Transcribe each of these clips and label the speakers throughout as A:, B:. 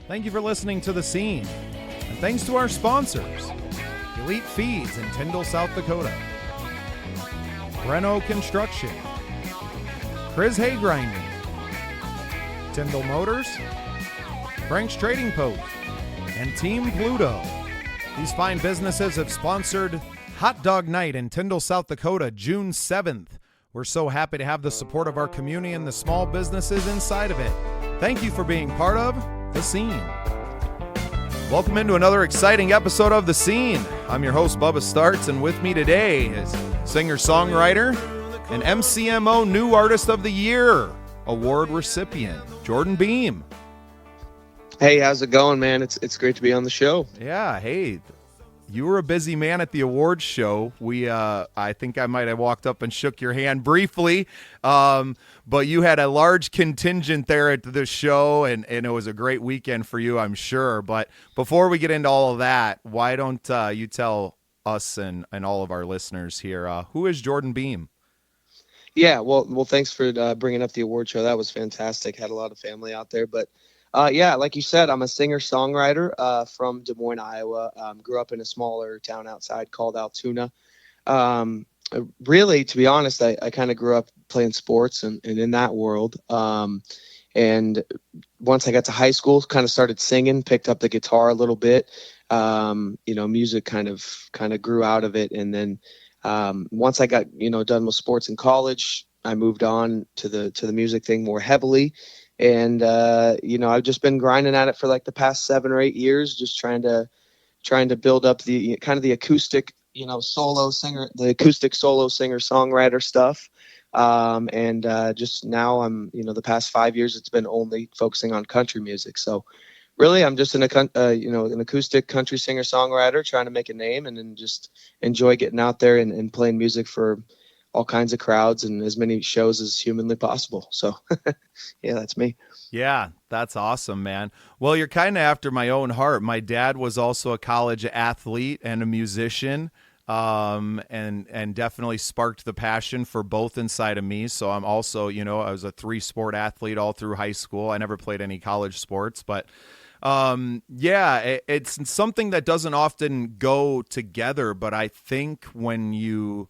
A: Thank you for listening to The Scene. And thanks to our sponsors, Elite Feeds in Tyndall, South Dakota, Reno Construction, Chris Hay Grinding, Tyndall Motors, Frank's Trading Post, and Team Pluto. These fine businesses have sponsored Hot Dog Night in Tyndall, South Dakota, June 7th. We're so happy to have the support of our community and the small businesses inside of it. Thank you for being part of The Scene. Welcome into another exciting episode of The Scene. I'm your host, Bubba Starts, and with me today is singer-songwriter and MCMO New Artist of the Year award recipient, Jordan Beem.
B: Hey, how's it going, man? It's great to be on the show.
A: Yeah, hey, you were a busy man at the awards show. I think I might have walked up and shook your hand briefly, but you had a large contingent there at the show, and it was a great weekend for you, I'm sure. But before we get into all of that, why don't you tell us and all of our listeners here, who is Jordan Beem?
B: Yeah, well, thanks for bringing up the award show. That was fantastic. Had a lot of family out there, but yeah, like you said, I'm a singer-songwriter from Des Moines, Iowa. Grew up in a smaller town outside called Altoona. Really, to be honest, I kind of grew up playing sports and in that world. And once I got to high school, kind of started singing, picked up the guitar a little bit. Music kind of grew out of it. And then once I got, done with sports in college, I moved on to the music thing more heavily. And, I've just been grinding at it for like the past 7 or 8 years, just trying to build up the kind of the acoustic, solo singer, the acoustic solo singer songwriter stuff. Just now I'm, the past 5 years, it's been only focusing on country music. So really I'm just an acoustic country singer songwriter trying to make a name and then just enjoy getting out there and playing music for all kinds of crowds and as many shows as humanly possible. So yeah, that's me.
A: Yeah, that's awesome, man. Well, you're kind of after my own heart. My dad was also a college athlete and a musician, and definitely sparked the passion for both inside of me. So I'm also, I was a 3-sport athlete all through high school. I never played any college sports, but it's something that doesn't often go together. But I think when you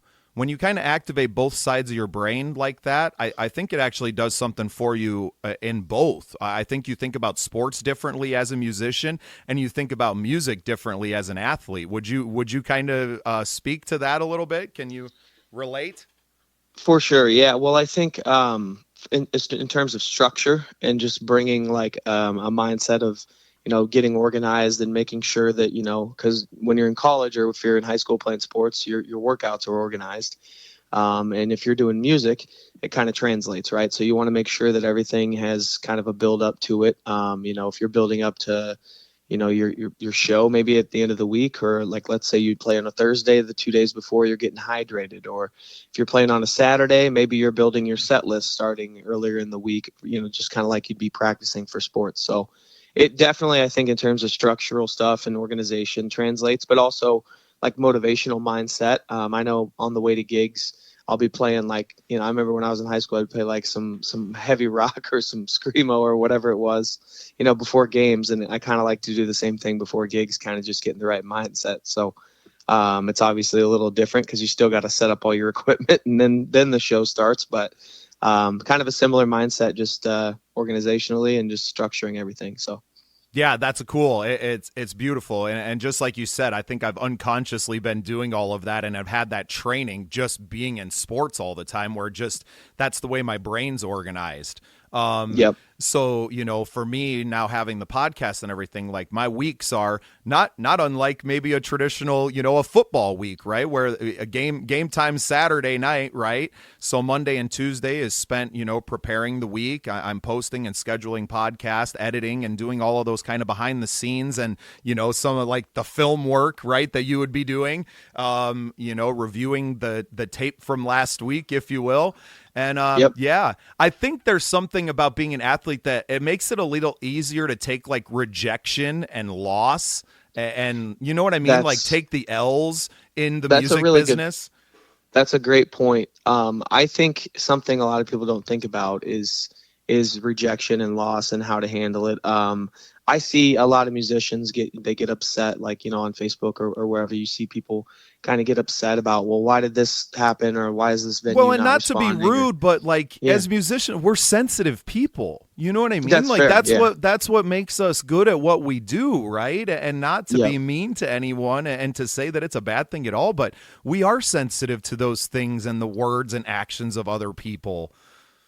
A: kind of activate both sides of your brain like that, I think it actually does something for you in both. I think you think about sports differently as a musician, and you think about music differently as an athlete. Would you kind of speak to that a little bit? Can you relate?
B: For sure. Yeah. Well, I think in terms of structure and just bringing like a mindset of getting organized and making sure that, because when you're in college or if you're in high school playing sports, your workouts are organized. And if you're doing music, it kind of translates, right? So you want to make sure that everything has kind of a build up to it. If you're building up to, your show, maybe at the end of the week, or like, let's say you play on a Thursday, the 2 days before you're getting hydrated, or if you're playing on a Saturday, maybe you're building your set list starting earlier in the week, just kind of like you'd be practicing for sports. So it definitely, I think, in terms of structural stuff and organization translates, but also like motivational mindset. I know on the way to gigs, I'll be playing like, I remember when I was in high school, I'd play like some heavy rock or some screamo or whatever it was, before games. And I kind of like to do the same thing before gigs, kind of just getting the right mindset. So it's obviously a little different because you still got to set up all your equipment and then the show starts. But kind of a similar mindset, just organizationally and just structuring everything. So.
A: Yeah, that's cool. It's beautiful. And just like you said, I think I've unconsciously been doing all of that, and I've had that training just being in sports all the time where just that's the way my brain's organized.
B: Yep.
A: So, for me now having the podcast and everything, like my weeks are not unlike maybe a traditional, a football week, right? Where a game time Saturday night, right? So Monday and Tuesday is spent, preparing the week. I'm posting and scheduling podcast, editing, and doing all of those kind of behind the scenes and, some of like the film work, right, that you would be doing, reviewing the tape from last week, if you will. And
B: Yep.
A: Yeah, I think there's something about being an athlete that it makes it a little easier to take like rejection and loss, and you know what I mean, like take the L's in the music business.
B: That's a great point. I think something a lot of people don't think about is rejection and loss and how to handle it. I see a lot of musicians get upset, like, on Facebook or wherever you see people kind of get upset about, well, why did this happen, or why is this
A: Well,
B: venue
A: and
B: not
A: not to be
B: responding? Or
A: rude, but like
B: yeah,
A: as musicians, we're sensitive people. You know what I mean?
B: that's
A: Like
B: fair. Yeah.
A: that's what makes us good at what we do, right? And not to
B: Yep.
A: be mean to anyone and to say that it's a bad thing at all, but we are sensitive to those things and the words and actions of other people.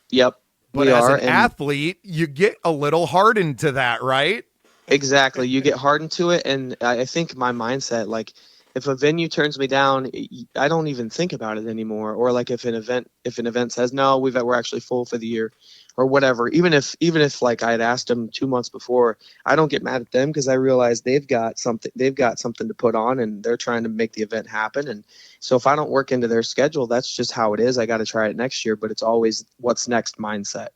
B: Yep.
A: But
B: We
A: as
B: are.
A: an
B: And
A: athlete, you get a little hardened to that, right?
B: exactly. You get hardened to it. And I think my mindset, like, if a venue turns me down, I don't even think about it anymore. Or like if an event says no, we're actually full for the year, or whatever. Even if like I had asked them 2 months before, I don't get mad at them because I realize they've got something to put on, and they're trying to make the event happen. And so if I don't work into their schedule, that's just how it is. I got to try it next year, but it's always what's next mindset.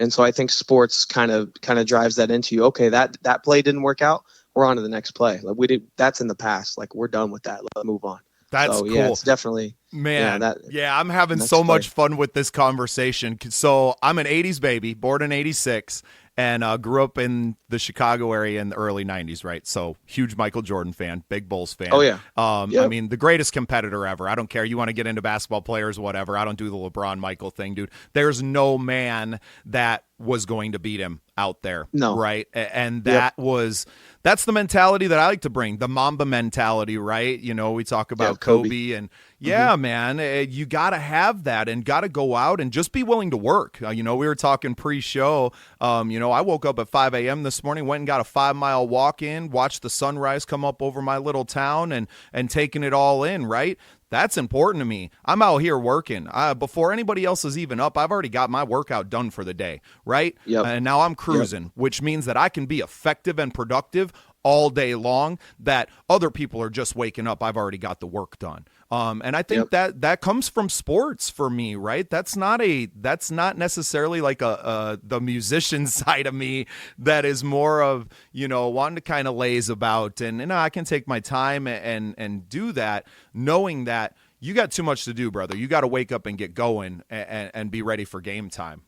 B: And so I think sports kind of drives that into you. Okay, that play didn't work out. We're on to the next play. Like that's in the past. Like, we're done with that. Let's move on.
A: That's
B: So yeah,
A: cool.
B: it's definitely,
A: Man,
B: that
A: yeah, I'm having
B: next
A: so
B: play.
A: much fun with this conversation. So I'm an 80s baby, born in 86, and grew up in the Chicago area in the early 90s, right? So huge Michael Jordan fan, big Bulls fan.
B: Oh yeah.
A: I
B: Yep.
A: mean, the greatest competitor ever. I don't care. You want to get into basketball players, whatever. I don't do the LeBron Michael thing, dude. There's no man that was going to beat him out there,
B: No.
A: right? And
B: Yep.
A: that's the mentality that I like to bring, the Mamba mentality, right? We talk about Kobe and yeah, man, you got to have that and got to go out and just be willing to work. We were talking pre-show. I woke up at 5 a.m. this morning, went and got a 5-mile walk in, watched the sunrise come up over my little town and taking it all in, right? That's important to me. I'm out here working. Before anybody else is even up, I've already got my workout done for the day, right?
B: Yep.
A: And now I'm cruising, which means that I can be effective and productive all day long, that other people are just waking up. I've already got the work done. And I think that comes from sports for me, right? That's not necessarily like the musician side of me that is more of, wanting to kind of laze about and I can take my time and do that, knowing that you got too much to do, brother. You got to wake up and get going and be ready for game time.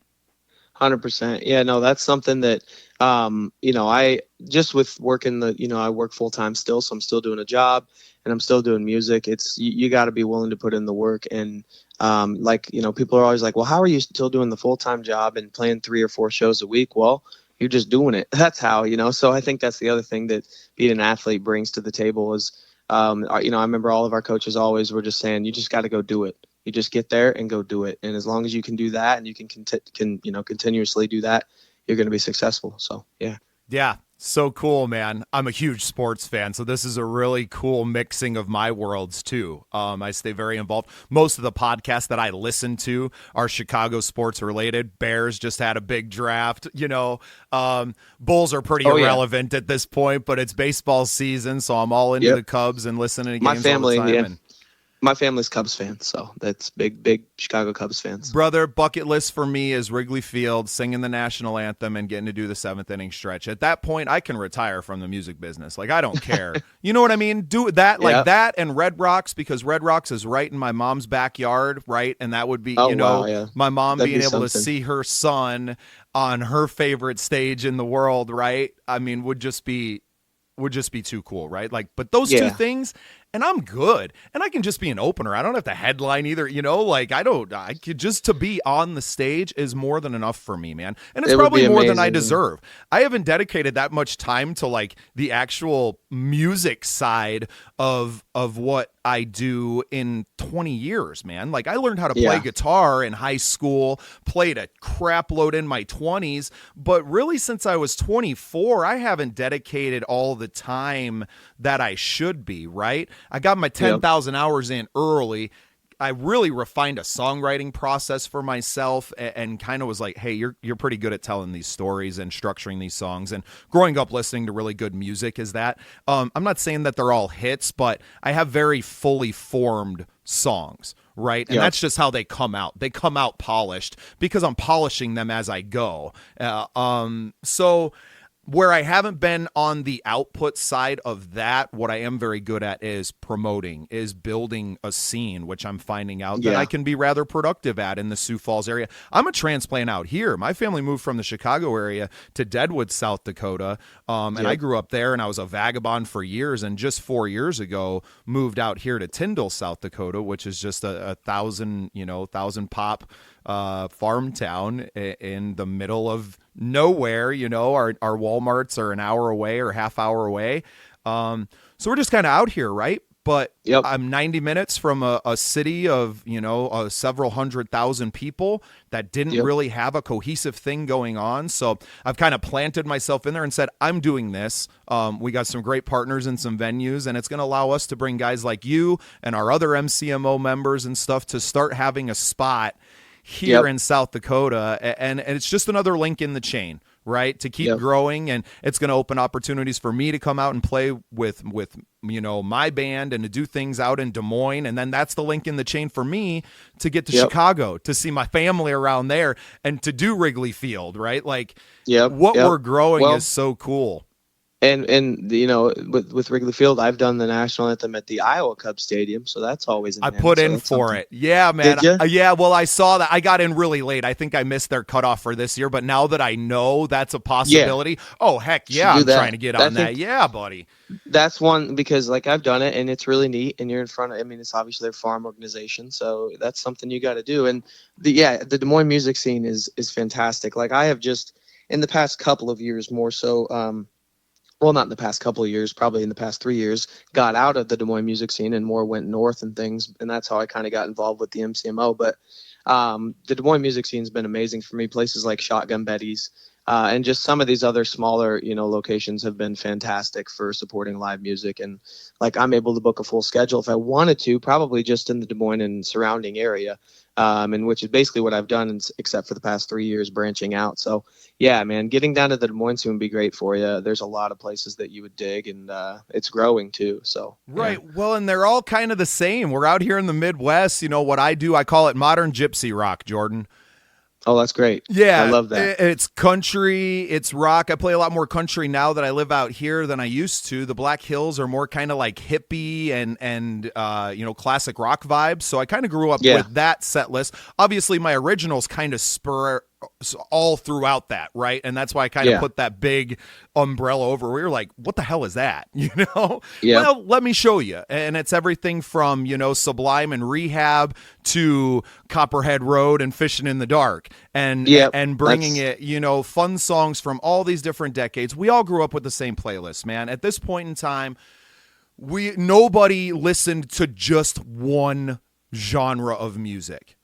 B: 100%. Yeah, no, that's something that, I just with working I work full time still, so I'm still doing a job and I'm still doing music. It's, you got to be willing to put in the work. And, people are always like, well, how are you still doing the full time job and playing 3 or 4 shows a week? Well, you're just doing it. That's how, so I think that's the other thing that being an athlete brings to the table is, I remember all of our coaches always were just saying, you just got to go do it. You just get there and go do it. And as long as you can do that and you can continuously do that, you're going to be successful. So, yeah.
A: Yeah. So cool, man. I'm a huge sports fan, so this is a really cool mixing of my worlds too. I stay very involved. Most of the podcasts that I listen to are Chicago sports related. Bears just had a big draft. Bulls are pretty irrelevant at this point, but it's baseball season, so I'm all into the Cubs and listening to games all the time.
B: My family's Cubs fans, so that's big Chicago Cubs fans.
A: Brother, bucket list for me is Wrigley Field, singing the national anthem and getting to do the 7th inning stretch. At that point, I can retire from the music business. Like, I don't care. You know what I mean? Do that, like that and Red Rocks, because Red Rocks is right in my mom's backyard, right? And that would be, my mom being able to see her son on her favorite stage in the world, right? I mean, would just be too cool, right? Like, but those two things, and I'm good. And I can just be an opener. I don't have to headline either, I could just to be on the stage is more than enough for me, man. And it's probably more than I deserve. I haven't dedicated that much time to like the actual music side of what I do in 20 years, man. Like, I learned how to play guitar in high school, played a crap load in my 20s, but really since I was 24, I haven't dedicated all the time that I should be, right? I got my 10,000 hours in early. I really refined a songwriting process for myself and kind of was like, hey, you're pretty good at telling these stories and structuring these songs. And growing up listening to really good music is that. I'm not saying that they're all hits, but I have very fully formed songs, right? And that's just how they come out. They come out polished because I'm polishing them as I go. So where I haven't been on the output side of that, what I am very good at is promoting, is building a scene, which I'm finding out that I can be rather productive at in the Sioux Falls area. I'm a transplant out here. My family moved from the Chicago area to Deadwood, South Dakota, and I grew up there, and I was a vagabond for years, and just 4 years ago moved out here to Tyndall, South Dakota, which is just a thousand pop farm town in the middle of nowhere. Our Walmarts are an hour away or half hour away. So we're just kind of out here, right? But I'm 90 minutes from a city of, several 100,000 people that didn't really have a cohesive thing going on. So I've kind of planted myself in there and said, I'm doing this. We got some great partners in some venues, and it's going to allow us to bring guys like you and our other MCMO members and stuff to start having a spot here in South Dakota, and it's just another link in the chain, right, to keep growing, and it's going to open opportunities for me to come out and play with my band and to do things out in Des Moines, and then that's the link in the chain for me to get to Chicago, to see my family around there, and to do Wrigley Field, right? Like, what we're growing is so cool.
B: And with Wrigley Field, I've done the national anthem at the Iowa Cub Stadium, so that's always
A: I put in for it. Yeah, man.
B: Did you?
A: Yeah, well, I saw that. I got in really late. I think I missed their cutoff for this year, but now that I know that's a possibility, oh, heck yeah, I'm trying to get on that. Yeah, buddy.
B: That's one, because I've done it, and it's really neat, and you're in front of, it's obviously their farm organization, so that's something you got to do. And the Des Moines music scene is fantastic. I have just, in the past couple of years more so, well, not in the past couple of years, probably in the past 3 years, got out of the Des Moines music scene and more went north and things. And that's how I kind of got involved with the MCMO. But the Des Moines music scene has been amazing for me. Places like Shotgun Betty's and just some of these other smaller, locations have been fantastic for supporting live music. And I'm able to book a full schedule if I wanted to, probably just in the Des Moines and surrounding area. And which is basically what I've done, except for the past 3 years branching out. So, yeah, man, getting down to the Des Moines soon would be great for you. There's a lot of places that you would dig, and it's growing too. So,
A: right. Well, and they're all kind of the same. We're out here in the Midwest. What I do, I call it modern gypsy rock, Jordan.
B: Oh, that's great.
A: Yeah.
B: I love that.
A: It's country, it's rock. I play a lot more country now that I live out here than I used to. The Black Hills are more kind of like hippie and classic rock vibes. So I kind of grew up with that set list. Obviously, my originals kind of spur all throughout that, right? And that's why I kind of put that big umbrella over. We were like, what the hell is that? Well, let me show you. And it's everything from Sublime and Rehab to Copperhead Road and Fishing in the Dark, and bringing it, fun songs from all these different decades. We all grew up with the same playlist, man. At this point in time, nobody listened to just one genre of music.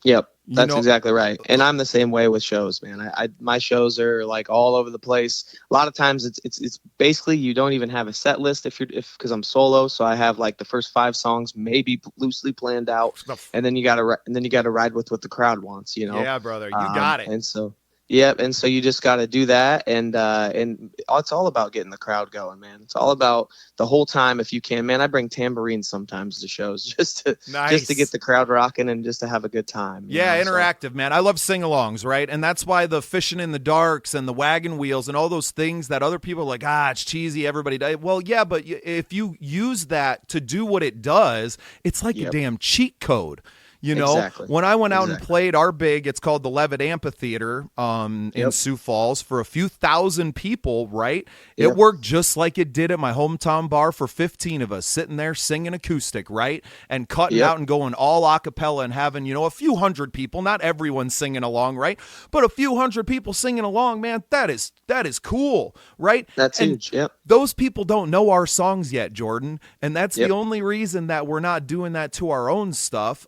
B: Yep. That's exactly right. And I'm the same way with shows, man. My shows are all over the place. A lot of times it's basically you don't even have a set list because I'm solo. So I have the first 5 songs maybe loosely planned out, and then you got to ride with what the crowd wants,
A: Yeah, brother, you got it.
B: And so and so you just got to do that, and it's all about getting the crowd going, man. It's all about the whole time, if you can, man. I bring tambourines sometimes to shows just to get the crowd rocking and just to have a good time.
A: Interactive, man. I love sing-alongs, right? And that's why the Fishing in the Darks and the Wagon Wheels and all those things that other people are like, it's cheesy, everybody does. Well, yeah, but if you use that to do what it does, it's like a damn cheat code.
B: Exactly.
A: When I went out and played our big, it's called the Levitt Amphitheater in Sioux Falls for a few thousand people, right? It worked just like it did at my hometown bar for 15 of us sitting there singing acoustic, right? And cutting out and going all a cappella and having, a few hundred people, not everyone singing along, right? But a few hundred people singing along, man, that is cool, right?
B: That's huge,
A: Those people don't know our songs yet, Jordan, and that's the only reason that we're not doing that to our own stuff.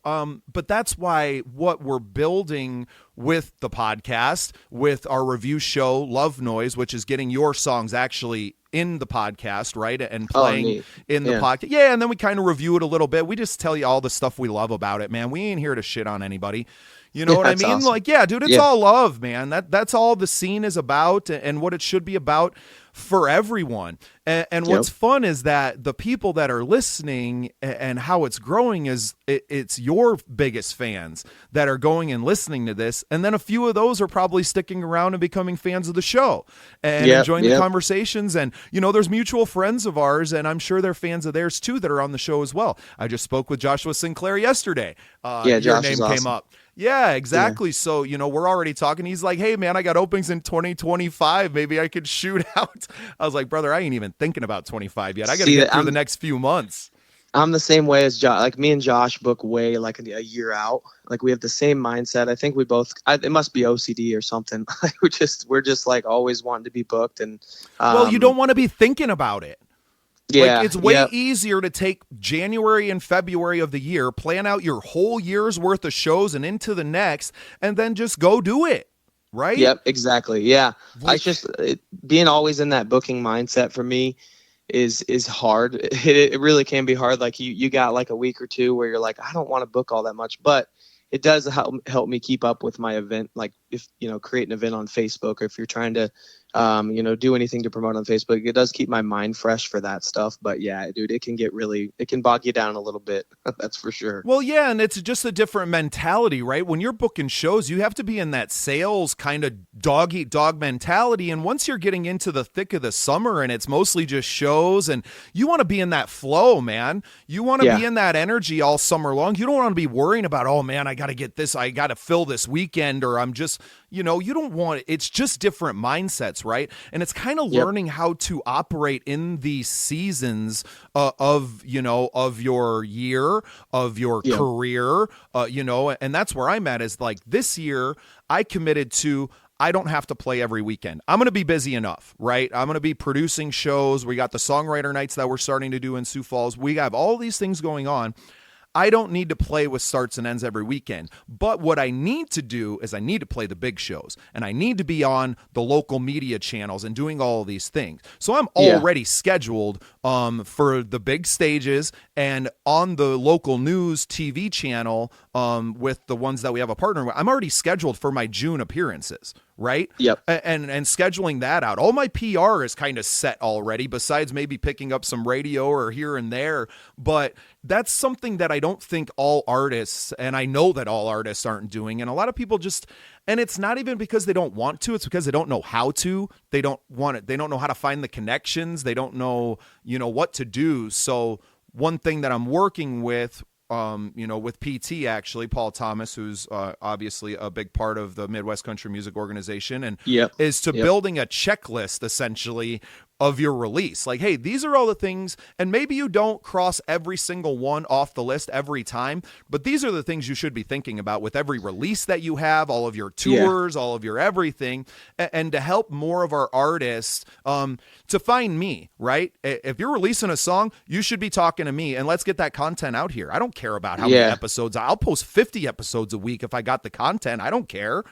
A: But that's why what we're building with the podcast, with our review show, Love Noise, which is getting your songs actually in the podcast, right? And playing in the podcast. Yeah, and then we kind of review it a little bit. We just tell you all the stuff we love about it, man. We ain't here to shit on anybody. You know what I
B: That's
A: mean?
B: awesome.
A: Like, yeah, dude, it's
B: Yeah.
A: all love, man. That's all the scene is about and what it should be about for everyone. And
B: Yep.
A: what's fun is that the people that are listening and how it's growing is it's your biggest fans that are going and listening to this. And then a few of those are probably sticking around and becoming fans of the show and enjoying the conversations. And, you know, there's mutual friends of ours, and I'm sure they're fans of theirs too that are on the show as well. I just spoke with Joshua Sinclair yesterday. Your
B: Josh
A: name
B: is
A: came
B: awesome.
A: up. Yeah, exactly. Yeah. So, you know, we're already talking. He's like, hey, man, I got openings in 2025. Maybe I could shoot out. I was like, brother, I ain't even thinking about 25 yet. I got to get through the next few months.
B: I'm the same way as Josh. Like, me and Josh book way like a year out. Like, we have the same mindset. I think we both, it must be OCD or something. we're just like always wanting to be booked. And
A: well, you don't want to be thinking about it.
B: Yeah,
A: like, it's way easier to take January and February of the year, plan out your whole year's worth of shows and into the next, and then just go do it, right?
B: Yep, exactly. Yeah, being always in that booking mindset for me is hard. It really can be hard. Like, you got like a week or two where you're like, I don't want to book all that much, but it does help me keep up with my event. Like, if, you know, create an event on Facebook, or if you're trying to do anything to promote on Facebook, it does keep my mind fresh for that stuff. But yeah, dude, it can bog you down a little bit. That's for sure.
A: Well, yeah, and it's just a different mentality, right? When you're booking shows, you have to be in that sales kind of dog eat dog mentality. And once you're getting into the thick of the summer and it's mostly just shows, and you want to be in that flow, man. You want to be in that energy all summer long. You don't want to be worrying about, oh man, I got to get this, I got to fill this weekend, or I'm just, you don't want, it's just different mindsets, right? And it's kind of learning how to operate in these seasons of your year, of your career, and that's where I'm at. Is like, this year I committed to, I don't have to play every weekend. I'm going to be busy enough, right? I'm going to be producing shows. We got the songwriter nights that we're starting to do in Sioux Falls. We have all these things going on. I don't need to play with starts and ends every weekend. But what I need to do is I need to play the big shows, and I need to be on the local media channels and doing all of these things. So I'm already scheduled for the big stages and on the local news TV channel with the ones that we have a partner with. I'm already scheduled for my June appearances. Right?
B: Yep.
A: And scheduling that out. All my PR is kind of set already, besides maybe picking up some radio or here and there. But that's something that I don't think all artists, and I know that all artists aren't doing. And a lot of people just, and it's not even because they don't want to, it's because they don't know how to. They don't want it. They don't know how to find the connections. They don't know, what to do. So one thing that I'm working with, with PT, actually, Paul Thomas, who's obviously a big part of the Midwest Country Music Organization, and is to building a checklist, essentially, of your release. Like, hey, these are all the things, and maybe you don't cross every single one off the list every time, but these are the things you should be thinking about with every release that you have, all of your tours, all of your everything, and to help more of our artists to find me, right? If you're releasing a song, you should be talking to me, and let's get that content out here. I don't care about how many episodes. I'll post 50 episodes a week if I got the content. I don't care.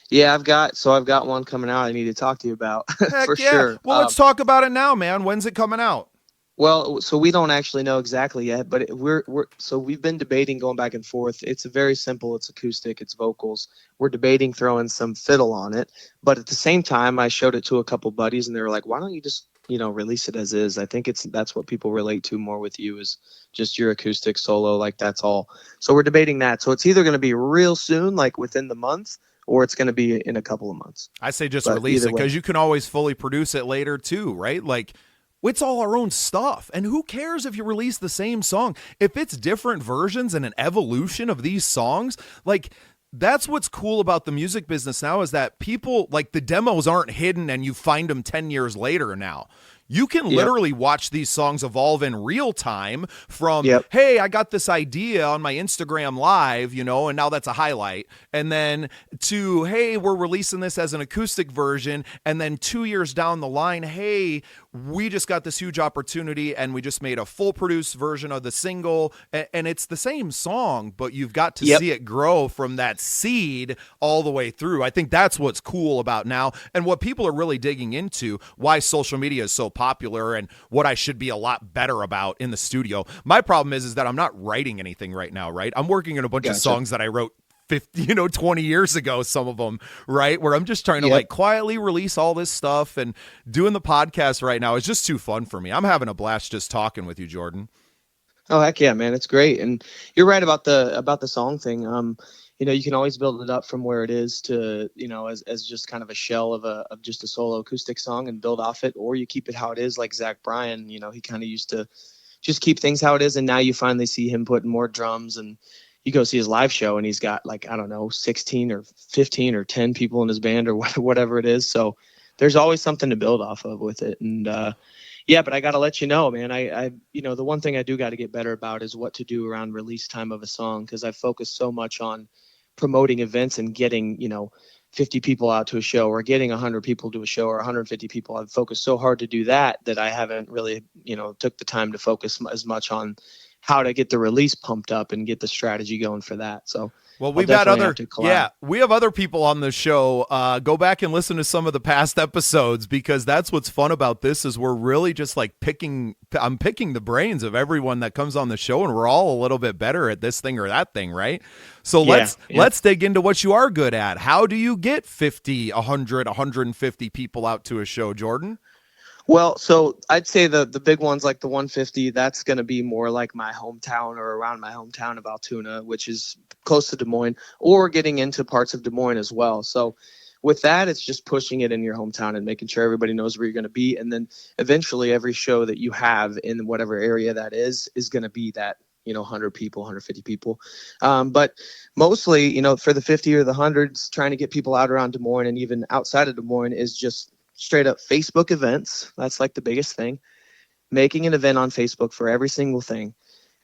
B: Yeah, I've got one coming out I need to talk to you about. For sure.
A: Well, let's talk about it now, man. When's it coming out?
B: Well, so we don't actually know exactly yet, but we've been debating, going back and forth. It's very simple. It's acoustic. It's vocals. We're debating throwing some fiddle on it, but at the same time, I showed it to a couple buddies, and they were like, "Why don't you just release it as is?" I think that's what people relate to more with you, is just your acoustic solo. Like, that's all. So we're debating that. So it's either going to be real soon, like within the month, or it's going to be in a couple of months.
A: I say just release it, because you can always fully produce it later too, right? Like, it's all our own stuff. And who cares if you release the same song? If it's different versions and an evolution of these songs, like, that's what's cool about the music business now, is that people, like, the demos aren't hidden and you find them 10 years later now. You can literally watch these songs evolve in real time from, hey, I got this idea on my Instagram Live, and now that's a highlight. And then to, hey, we're releasing this as an acoustic version. And then 2 years down the line, hey, we just got this huge opportunity and we just made a full produced version of the single. And it's the same song, but you've got to see it grow from that seed all the way through. I think that's what's cool about now, and what people are really digging into, why social media is so popular, and what I should be a lot better about in the studio. My problem is that I'm not writing anything right now, right? I'm working on a bunch of songs that I wrote 50, 20 years ago, some of them, right? Where I'm just trying to like quietly release all this stuff, and doing the podcast right now is just too fun for me. I'm having a blast just talking with you, Jordan.
B: Oh heck yeah, man, it's great. And you're right about the song thing. You can always build it up from where it is to, as just kind of a shell of just a solo acoustic song and build off it, or you keep it how it is, like Zach Bryan. He kind of used to just keep things how it is, and now you finally see him putting more drums, and you go see his live show and he's got, like, I don't know, 16 or 15 or 10 people in his band or whatever it is. So there's always something to build off of with it. And yeah, but I got to let you know, man, I the one thing I do got to get better about is what to do around release time of a song, because I focus so much on promoting events and getting, 50 people out to a show, or getting 100 people to a show, or 150 people. I've focused so hard to do that I haven't really, took the time to focus as much on how to get the release pumped up and get the strategy going for that. So,
A: well, we have other people on the show. Go back and listen to some of the past episodes, because that's what's fun about this, is we're really just like I'm picking the brains of everyone that comes on the show, and we're all a little bit better at this thing or that thing, right? So let's dig into what you are good at. How do you get 50, 100, 150 people out to a show, Jordan?
B: Well, so I'd say the big ones, like the 150, that's going to be more like my hometown, or around my hometown of Altoona, which is close to Des Moines, or getting into parts of Des Moines as well. So with that, it's just pushing it in your hometown and making sure everybody knows where you're going to be. And then eventually every show that you have in whatever area that is going to be that, 100 people, 150 people. But mostly, for the 50 or the hundreds, trying to get people out around Des Moines and even outside of Des Moines is just straight up Facebook events. That's like the biggest thing. Making an event on Facebook for every single thing,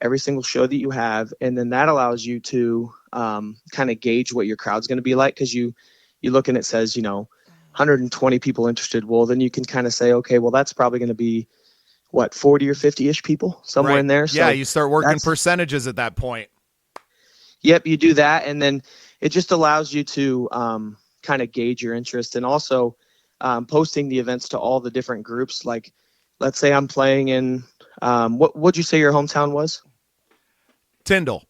B: every single show that you have. And then that allows you to kind of gauge what your crowd's going to be like. Cause you look and it says, 120 people interested. Well, then you can kind of say, okay, well, that's probably going to be 40 or 50 ish people somewhere in there. So
A: yeah. You start working percentages at that point.
B: Yep. You do that. And then it just allows you to kind of gauge your interest, and also posting the events to all the different groups. Like, let's say I'm playing in, what'd you say your hometown was?
A: Tyndall.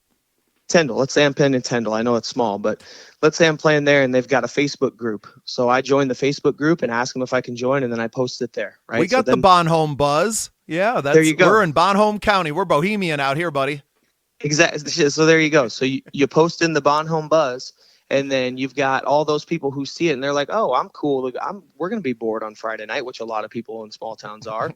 B: Let's say I'm playing in Tyndall. I know it's small, but let's say I'm playing there and they've got a Facebook group. So I join the Facebook group and ask them if I can join, and then I post it there. Right.
A: We got the Bonhomme buzz. Yeah.
B: There you go.
A: We're in Bonhomme County. We're Bohemian out here, buddy.
B: Exactly. So there you go. So you post in the Bonhomme buzz, and then you've got all those people who see it and they're like, oh, I'm cool. We're going to be bored on Friday night, which a lot of people in small towns are.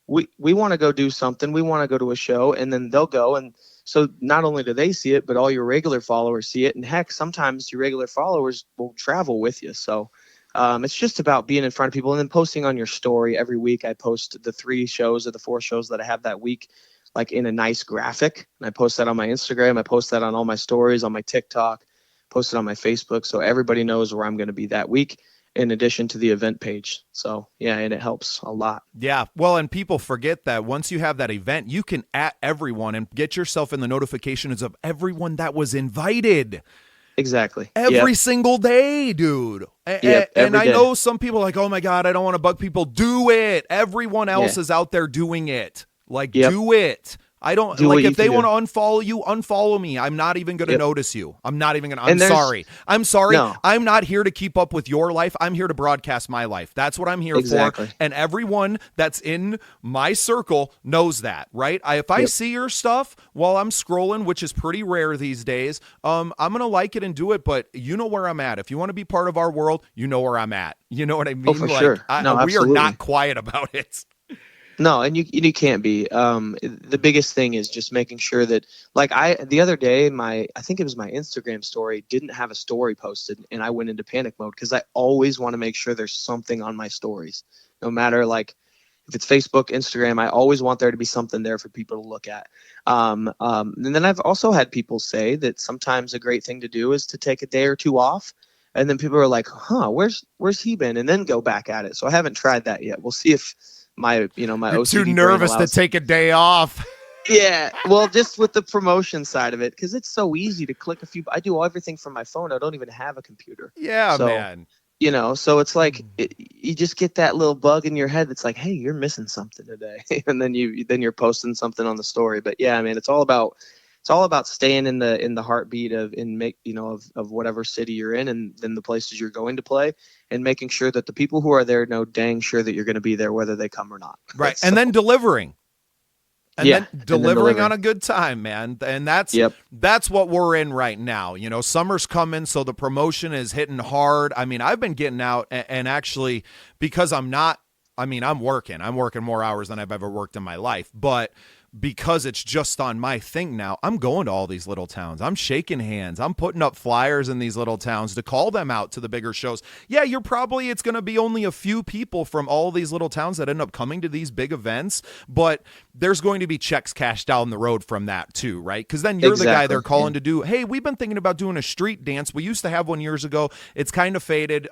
B: we want to go do something. We want to go to a show, and then they'll go. And so not only do they see it, but all your regular followers see it. And heck, sometimes your regular followers will travel with you. So it's just about being in front of people and then posting on your story every week. I post the 3 shows or the 4 shows that I have that week, like in a nice graphic. And I post that on my Instagram. I post that on all my stories, on my TikTok, post it on my Facebook. So everybody knows where I'm going to be that week, in addition to the event page. So yeah, and it helps a lot.
A: Yeah. Well, and people forget that once you have that event, you can at everyone and get yourself in the notifications of everyone that was invited.
B: Exactly.
A: Every single day, dude. And I know some people are like, oh my God, I don't want to bug people. Do it. Everyone else is out there doing it. Like, do it. I don't like, if they want to unfollow you, unfollow me. I'm not even going to notice you. I'm not even going to. I'm sorry. No. I'm not here to keep up with your life. I'm here to broadcast my life. That's what I'm here for. And everyone that's in my circle knows that, right? If I see your stuff while I'm scrolling, which is pretty rare these days, I'm going to like it and do it. But you know where I'm at. If you want to be part of our world, you know where I'm at. You know what I mean?
B: Oh, for sure.
A: We are not quiet about it.
B: No, and you can't be. The biggest thing is just making sure that, like, the other day, I think it was my Instagram story didn't have a story posted, and I went into panic mode, because I always want to make sure there's something on my stories, no matter, like, if it's Facebook, Instagram. I always want there to be something there for people to look at. And then I've also had people say that sometimes a great thing to do is to take a day or 2 off, and then people are like, huh, where's he been, and then go back at it. So I haven't tried that yet. We'll see if my
A: You're
B: OCD
A: too nervous to take a day off.
B: Yeah, well, just with the promotion side of it, because it's so easy to click a few. I do everything from my phone. I don't even have a computer.
A: Yeah, so, man.
B: So it's like you just get that little bug in your head that's like, hey, you're missing something today, and then you're posting something on the story. But yeah, man, it's all about it's all about staying in the heartbeat of in make you know of whatever city you're in, and then the places you're going to play, and making sure that the people who are there know dang sure that you're going to be there whether they come or not.
A: Right.
B: So,
A: And then delivering. And
B: yeah,
A: then
B: and then
A: delivering on
B: delivering.
A: a good time, man. And that's
B: Yep.
A: that's what we're in right now. You know, summer's coming, so the promotion is hitting hard. I mean, I've been getting out and actually, because I'm working. I'm working more hours than I've ever worked in my life, but because it's just on my thing now, I'm going to all these little towns. I'm shaking hands. I'm putting up flyers in these little towns to call them out to the bigger shows. Yeah, it's going to be only a few people from all these little towns that end up coming to these big events, but there's going to be checks cashed down the road from that too, right? Because then you're the guy they're calling to do, hey, we've been thinking about doing a street dance. We used to have one years ago. It's kind of faded.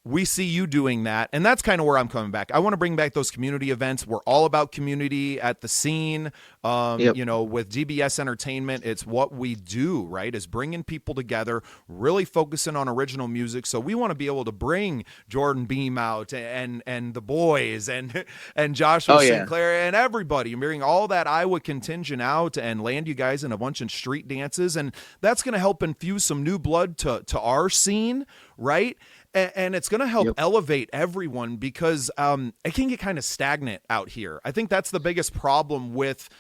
A: We see you doing that, and that's kind of where I'm coming back. I want to bring back those community events. We're all about community at the scene.
B: Yep.
A: You know, with GBS Entertainment, it's what we do, right? Is bringing people together, really focusing on original music. So we want to be able to bring Jordan Beem out and the boys and Joshua Sinclair and everybody, and bring all that Iowa contingent out and land you guys in a bunch of street dances, and that's going to help infuse some new blood to our scene, right? And it's going to help elevate everyone, because it can get kind of stagnant out here. I think that's the biggest problem with,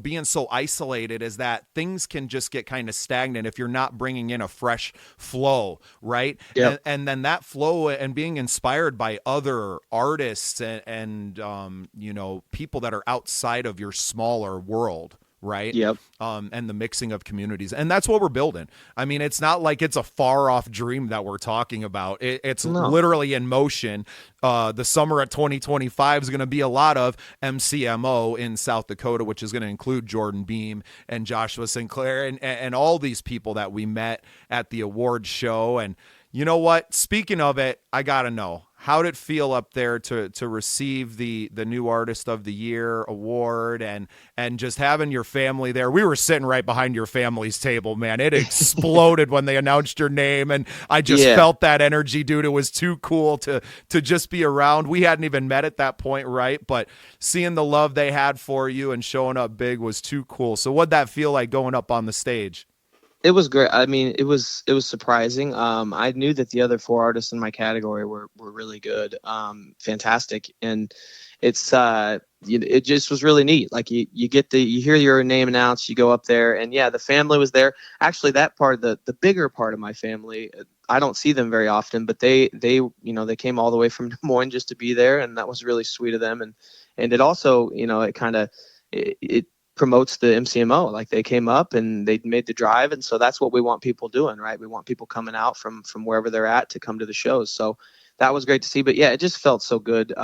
A: being so isolated, is that things can just get kind of stagnant if you're not bringing in a fresh flow, right?
B: Yep.
A: And then that flow and being inspired by other artists and people that are outside of your smaller world. Right.
B: Yep.
A: And the mixing of communities. And that's what we're building. I mean, it's not like it's a far off dream that we're talking about. It's literally in motion. The summer of 2025 is going to be a lot of MCMO in South Dakota, which is going to include Jordan Beem and Joshua Sinclair and all these people that we met at the awards show. And you know what? Speaking of it, I got to know, how did it feel up there to receive the new Artist of the Year award and just having your family there? We were sitting right behind your family's table, man. It exploded when they announced your name, and I just felt that energy, dude. It was too cool to just be around. We hadn't even met at that point, right? But seeing the love they had for you and showing up big was too cool. So what'd that feel like going up on the stage?
B: It was great. I mean, it was surprising. I knew that the other four artists in my category were really good, fantastic, and it's it just was really neat. Like you hear your name announced, you go up there, and the family was there. Actually, that part, the bigger part of my family, I don't see them very often, but they came all the way from Des Moines just to be there, and that was really sweet of them. And it also, it kind of it promotes the MCMO. Like, they came up and they made the drive, and so that's what we want people doing, right? We want people coming out from wherever they're at to come to the shows. So that was great to see. But yeah, it just felt so good,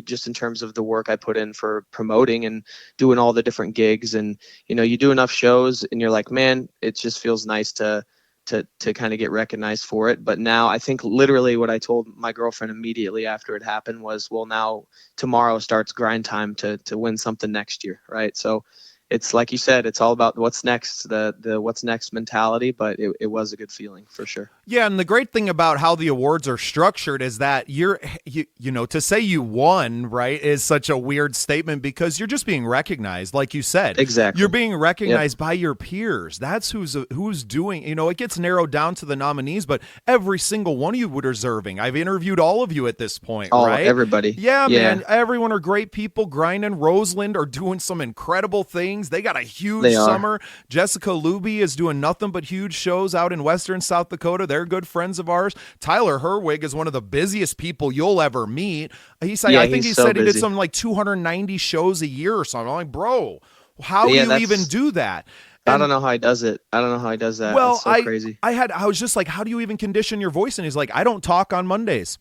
B: just in terms of the work I put in for promoting and doing all the different gigs. And you do enough shows and you're like, man, it just feels nice to kind of get recognized for it. But now I think literally what I told my girlfriend immediately after it happened was, well, now tomorrow starts grind time to win something next year, right? So it's like you said, it's all about what's next, the what's next mentality. But it was a good feeling for sure.
A: Yeah, and the great thing about how the awards are structured is that you to say you won, right, is such a weird statement, because you're just being recognized, like you said.
B: Exactly.
A: You're being recognized by your peers. That's who's doing. It gets narrowed down to the nominees, but every single one of you were deserving. I've interviewed all of you at this point, right?
B: Everybody.
A: Yeah, man. Everyone are great people. Grind and Roseland are doing some incredible things. They got a huge summer. Jessica Luby is doing nothing but huge shows out in Western South Dakota. They're good friends of ours. Tyler Herwig is one of the busiest people you'll ever meet. He said, I think he said he did something like 290 shows a year or something. I'm like, bro, how do you even do that?
B: I don't know how he does it. I don't know how he does that.
A: Well,
B: it's so crazy.
A: I was just like, how do you even condition your voice? And he's like, I don't talk on Mondays.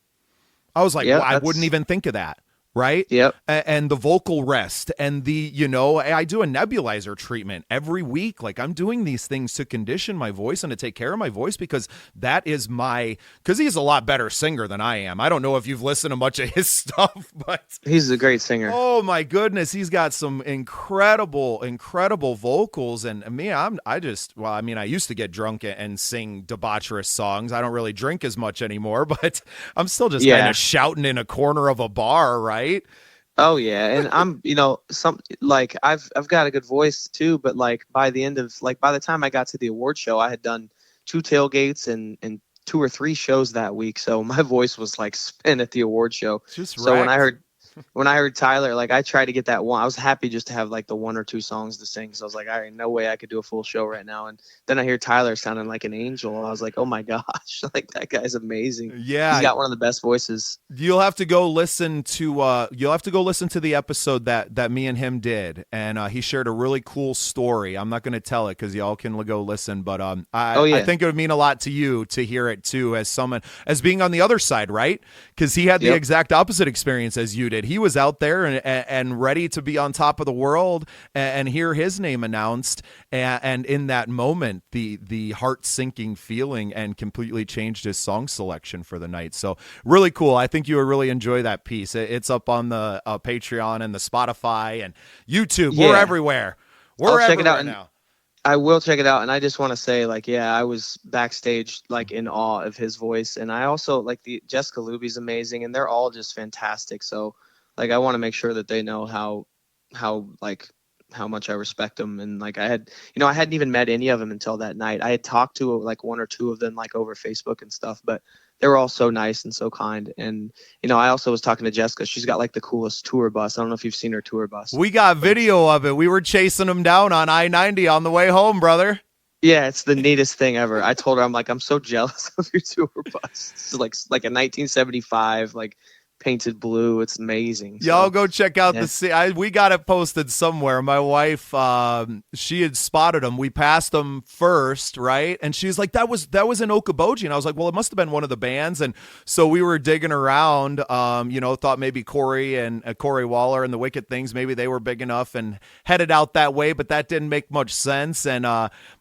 A: I was like, well, I wouldn't even think of that. Right?
B: Yep.
A: And the vocal rest and I do a nebulizer treatment every week. Like, I'm doing these things to condition my voice and to take care of my voice, because that is because he's a lot better singer than I am. I don't know if you've listened to much of his stuff, but
B: he's a great singer.
A: Oh my goodness. He's got some incredible vocals. And me, I used to get drunk and sing debaucherous songs. I don't really drink as much anymore, but I'm still just kind of shouting in a corner of a bar, right?
B: Oh yeah, and I'm, some like I've got a good voice too, but like by the time I got to the award show, I had done two tailgates and two or three shows that week, so my voice was like spent at the award show.
A: Just
B: So
A: wrecked.
B: when I heard Tyler, like I tried to get that one. I was happy just to have like the one or two songs to sing. So I was like, all right, no way I could do a full show right now. And then I hear Tyler sounding like an angel. I was like, oh my gosh, like that guy's amazing. He's
A: Yeah,
B: got one of the best voices.
A: you'll have to go listen to the episode that me and him did, and he shared a really cool story. I'm not going to tell it because y'all can go listen, but
B: Oh
A: I
B: yeah,
A: think it would mean a lot to you to hear it too, as someone as being on the other side, right? Because he had the
B: yep,
A: exact opposite experience as you did. He was out there and ready to be on top of the world and hear his name announced, and in that moment, the heart sinking feeling, and completely changed his song selection for the night. So really cool. I think you would really enjoy that piece. It's up on the Patreon and the Spotify and YouTube. We're
B: yeah.
A: everywhere.
B: I'll
A: We're
B: check it out,
A: everywhere
B: and
A: now.
B: I will check it out. And I just want to say, like, yeah, I was backstage, like, in awe of his voice, and I also like the Jessica Luby's amazing, and they're all just fantastic. So, like, I want to make sure that they know how how much I respect them. And like, I hadn't even met any of them until that night. I had talked to like one or two of them, like over Facebook and stuff, but they were all so nice and so kind. And I also was talking to Jessica. She's got like the coolest tour bus. I don't know if you've seen her tour bus.
A: We got video of it. We were chasing him down on I-90 on the way home, brother.
B: Yeah, it's the neatest thing ever. I told her, I'm like, I'm so jealous of your tour bus. It's like a 1975, like painted blue. It's amazing.
A: Y'all
B: So
A: go check out
B: yeah.
A: we got it posted somewhere. My wife, she had spotted him. We passed him first, right? And she was like, that was in Okoboji. And I was like, well, it must have been one of the bands. And so we were digging around, thought maybe Corey and Corey Waller and the Wicked Things, maybe they were big enough and headed out that way, but that didn't make much sense. And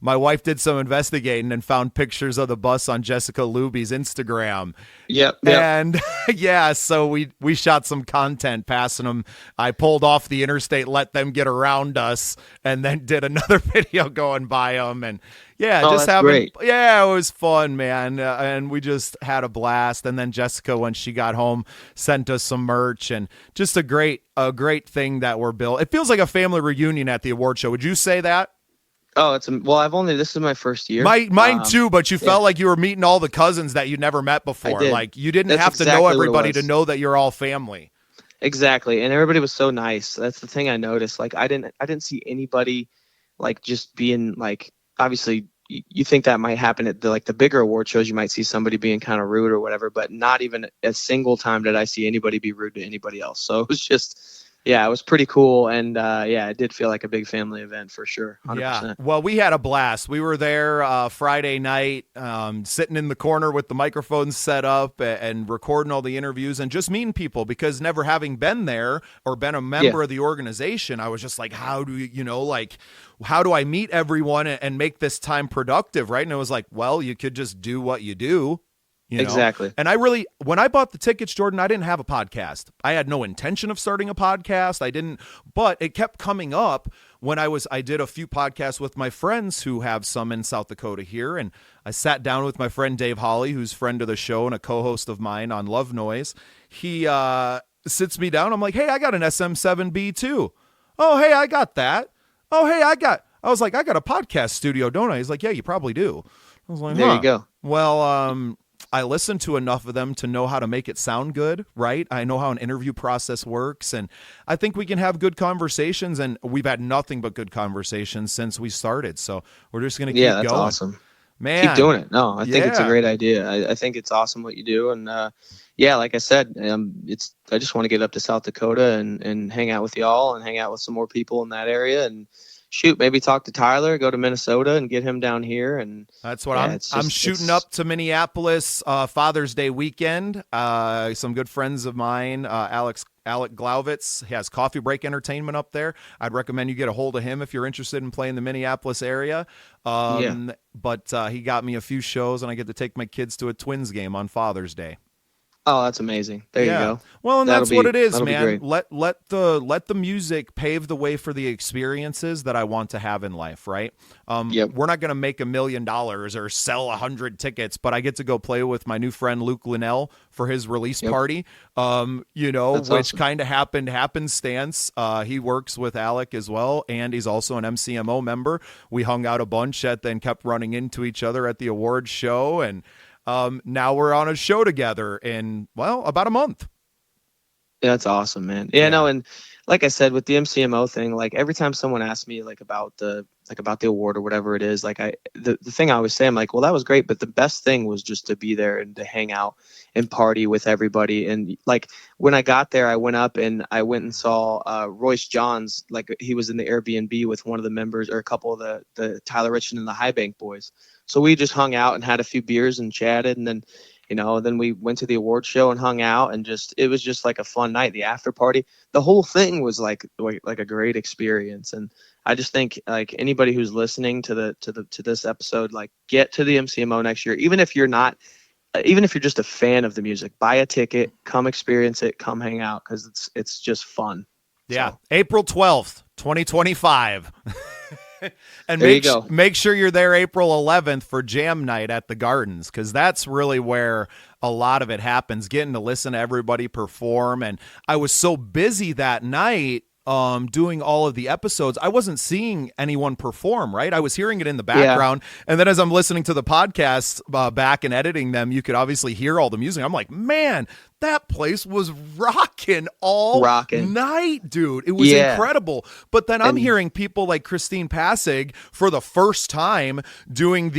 A: my wife did some investigating and found pictures of the bus on Jessica Luby's Instagram.
B: Yep.
A: And yeah, so we shot some content passing them. I pulled off the interstate, let them get around us, and then did another video going by them. And yeah,
B: Oh,
A: just
B: that's
A: having,
B: great.
A: yeah, it was fun, man. And we just had a blast. And then Jessica, when she got home, sent us some merch, and just a great thing that we're built. It feels like a family reunion at the award show. Would you say that?
B: Oh, this is my first year.
A: Mine too, but you
B: Yeah,
A: felt like you were meeting all the cousins that you never met
B: I
A: before.
B: did.
A: Like you didn't
B: That's
A: have to know
B: exactly what it
A: everybody to
B: was.
A: know that you're all family.
B: Exactly. And everybody was so nice. That's the thing I noticed. Like I didn't see anybody like just being like, obviously you think that might happen at the bigger award shows. You might see somebody being kind of rude or whatever, but not even a single time did I see anybody be rude to anybody else. So it was just, yeah, it was pretty cool. And yeah, it did feel like a big family event for sure.
A: Yeah.
B: 100%.
A: Well, we had a blast. We were there Friday night, sitting in the corner with the microphones set up and recording all the interviews and just meeting people, because never having been there or been a
B: Yeah,
A: member of the organization, I was just like, how do I meet everyone and make this time productive? Right. And it was like, well, you could just do what you do.
B: exactly.
A: And when I bought the tickets, Jordan, I didn't have a podcast. I had no intention of starting a podcast. But it kept coming up when I did a few podcasts with my friends who have some in South Dakota here. And I sat down with my friend Dave Holly, who's friend of the show and a co-host of mine on Love Noise. He sits me down. I'm like, hey, I got an SM7B too. Oh, hey, I got that. Oh, hey, I was like, I got a podcast studio, don't I? He's like, yeah, you probably do. I was like,
B: There you
A: huh.
B: go.
A: Well, I listened to enough of them to know how to make it sound good, right? I know how an interview process works, and I think we can have good conversations, and we've had nothing but good conversations since we started, so we're just going to
B: Yeah,
A: keep
B: that's
A: going.
B: awesome. Keep
A: Man,
B: doing it. No, I think it's a
A: yeah.
B: great idea. I think it's awesome what you do. And yeah, like I said, I just want to get up to South Dakota and hang out with y'all and hang out with some more people in that area, and shoot, maybe talk to Tyler, go to Minnesota and get him down here. And
A: That's what
B: yeah,
A: I'm shooting up to Minneapolis Father's Day weekend. Some good friends of mine, Alec Glauvitz, has Coffee Break Entertainment up there. I'd recommend you get a hold of him if you're interested in playing the Minneapolis area.
B: Yeah.
A: But he got me a few shows, and I get to take my kids to a Twins game on Father's Day.
B: Oh, that's amazing. There you go.
A: Well, and that's what it is,
B: that'll be
A: man.
B: great.
A: Let the music pave the way for the experiences that I want to have in life, right?
B: Yep.
A: We're not going to make $1 million or sell 100 tickets, but I get to go play with my new friend Luke Linnell for his release party.
B: That's
A: Which
B: awesome.
A: kind of happened happenstance. He works with Alec as well, and he's also an MCMO member. We hung out a bunch then kept running into each other at the awards show, and now we're on a show together in, well, about a month.
B: Yeah, that's awesome, man. Yeah, no, and like I said, with the MCMO thing, like every time someone asks me about the award or whatever it is, the thing I always say, I'm like, well, that was great, but the best thing was just to be there and to hang out and party with everybody. And like when I got there, I went up and saw Royce Johns, like he was in the Airbnb with one of the members or a couple of the Tyler Richardson and the High Bank boys. So we just hung out and had a few beers and chatted, and then then we went to the award show and hung out, and it was just like a fun night. The after party, the whole thing was like a great experience. And I just think like anybody who's listening to this episode, like get to the MCMO next year, even if you're just a fan of the music, buy a ticket, come experience it, come hang out, because it's just fun.
A: Yeah,
B: so.
A: April 12th, 2025. And make sure you're there April 11th for Jam Night at the Gardens, because that's really where a lot of it happens, getting to listen to everybody perform. And I was so busy that night doing all of the episodes, I wasn't seeing anyone perform, right? I was hearing it in the background. Yeah. And then as I'm listening to the podcast back and editing them, you could obviously hear all the music. I'm like, man, that place was rocking all night, dude. It was incredible. But then I'm hearing people like Christine Passig for the first time doing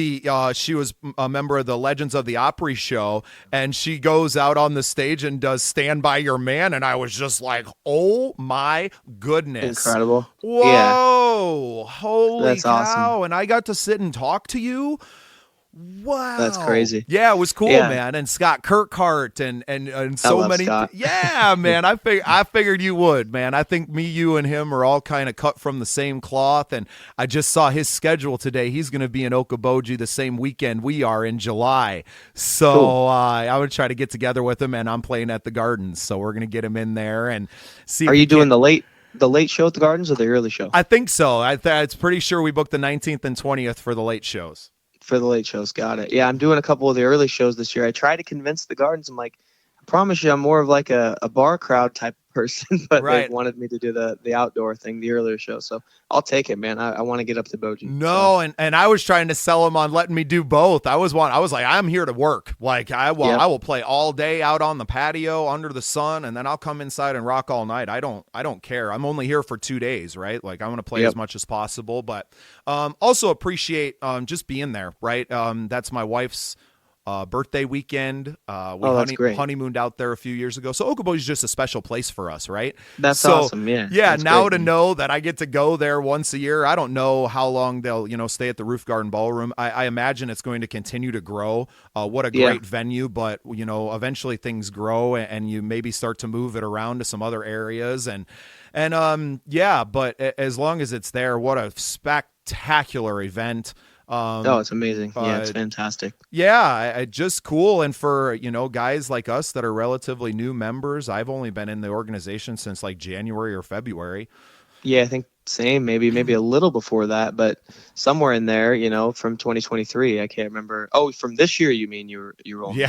A: she was a member of the Legends of the Opry show, and she goes out on the stage and does Stand By Your Man, and I was just like, oh my goodness.
B: Incredible.
A: Whoa.
B: Yeah.
A: Holy
B: That's
A: cow.
B: Awesome.
A: And I got to sit and talk to you. Wow,
B: that's crazy.
A: Yeah, it was cool, man. And Scott Kirkhart and so many.
B: Scott.
A: Yeah, man. I figured you would, man. I think me, you, and him are all kind of cut from the same cloth. And I just saw his schedule today. He's going to be in Okoboji the same weekend we are in July. So cool. I would try to get together with him, and I'm playing at the Gardens, so we're going to get him in there and see.
B: Are you doing the late show at the Gardens or the early show?
A: I think so. It's pretty sure we booked the 19th and 20th for the late shows.
B: For the late shows, got it. Yeah, I'm doing a couple of the early shows this year. I try to convince the Gardens. I'm like, I promise you, I'm more of like a bar crowd type of person, but they wanted me to do the outdoor thing, the earlier show. So I'll take it, man. I want to get up to Boji.
A: No, so. and I was trying to sell him on letting me do both. I was like, I'm here to work. Like I will play all day out on the patio under the sun, and then I'll come inside and rock all night. I don't care. I'm only here for 2 days, right? Like I want to play as much as possible, but also appreciate just being there, right? That's my wife's birthday weekend. We honeymooned out there a few years ago. So Okoboji is just a special place for us, right?
B: That's awesome. Yeah.
A: That's now great, to know that I get to go there once a year. I don't know how long they'll, stay at the Roof Garden Ballroom. I imagine it's going to continue to grow. What a great venue, but eventually things grow and you maybe start to move it around to some other areas but as long as it's there, what a spectacular event.
B: It's amazing. Yeah, it's fantastic.
A: Yeah, just cool. And for, guys like us that are relatively new members, I've only been in the organization since like January or February.
B: Yeah, I think same, maybe a little before that, but somewhere in there, from 2023, I can't remember. Oh, from this year, you mean you're only?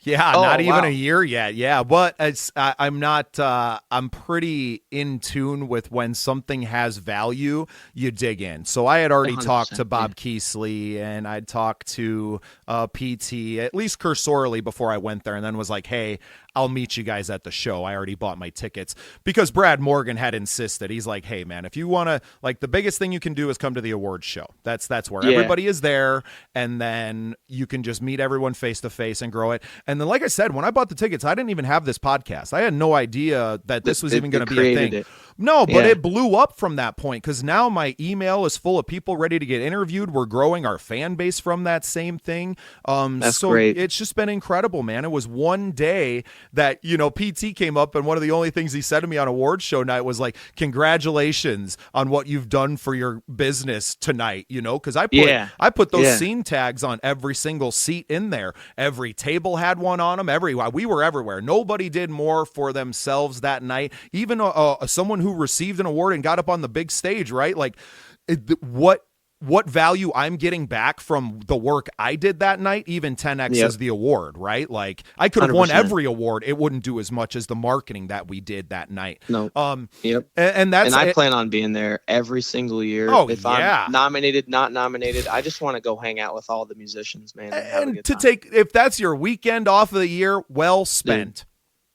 A: Yeah, not even a year yet. Yeah, but I'm not. I'm pretty in tune with when something has value, you dig in. So I had already talked to Bob Keesley, and I'd talked to PT at least cursorily before I went there, and then was like, "Hey, I'll meet you guys at the show. I already bought my tickets," because Brad Morgan had insisted. He's like, "Hey, man, if you want to, like, the biggest thing you can do is come to the awards show. That's where everybody is there, and then you can just meet everyone face to face and grow it." And then, like I said, when I bought the tickets, I didn't even have this podcast. I had no idea that this was even going to be a thing. No, but
B: Yeah.
A: it blew up from that point because now my email is full of people ready to get interviewed. We're growing our fan base from that same thing.
B: That's
A: So
B: great.
A: it's just been incredible, man. It was one day that, PT came up, and one of the only things he said to me on awards show night was like, congratulations on what you've done for your business tonight, because I put those scene tags on every single seat in there. Every table had one on them. We were everywhere. Nobody did more for themselves that night. Even someone who received an award and got up on the big stage, right? Like, what value I'm getting back from the work I did that night, even 10x is the award, right? Like, I could have won
B: 100%.
A: every award. It wouldn't do as much as the marketing that we did that night.
B: No.
A: And
B: I plan on being there every single year.
A: Oh,
B: if
A: yeah.
B: I'm nominated, not nominated, I just want to go hang out with all the musicians, man. And have a good time.
A: If that's your weekend off of the year, well spent.
B: Dude,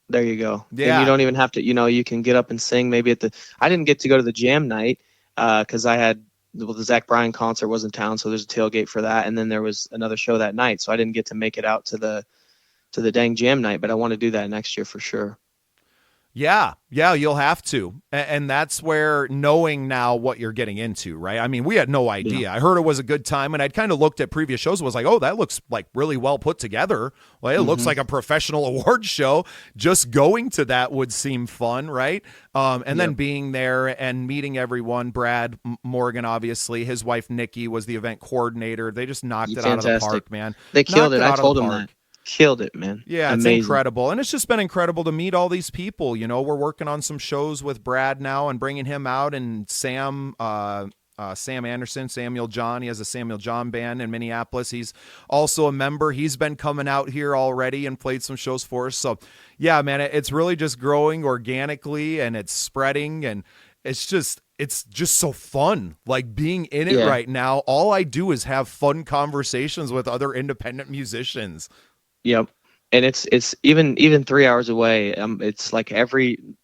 B: there you go.
A: Yeah.
B: And you don't even have to, you can get up and sing maybe I didn't get to go to the jam night because the Zach Bryan concert was in town, so there's a tailgate for that, and then there was another show that night, so I didn't get to make it out to the dang jam night, but I want to do that next year for sure.
A: Yeah, you'll have to. And that's where knowing now what you're getting into, right? I mean, we had no idea. Yeah. I heard it was a good time, and I'd kind of looked at previous shows and was like, oh, that looks like really well put together. Well, it looks like a professional award show. Just going to that would seem fun, right? And then being there and meeting everyone. Brad Morgan, obviously. His wife, Nikki, was the event coordinator. They just knocked it out of the park, man.
B: They killed it. I told them that. Killed it, man.
A: Yeah, it's
B: amazing.
A: Incredible. And it's just been incredible to meet all these people. We're working on some shows with Brad now and bringing him out, and Sam Anderson, Samuel John. He has a Samuel John band in Minneapolis. He's also a member. He's been coming out here already and played some shows for us. So, yeah, man, it's really just growing organically, and it's spreading, and it's just so fun, like being in it right now. All I do is have fun conversations with other independent musicians.
B: Yep. And it's even 3 hours away. It's like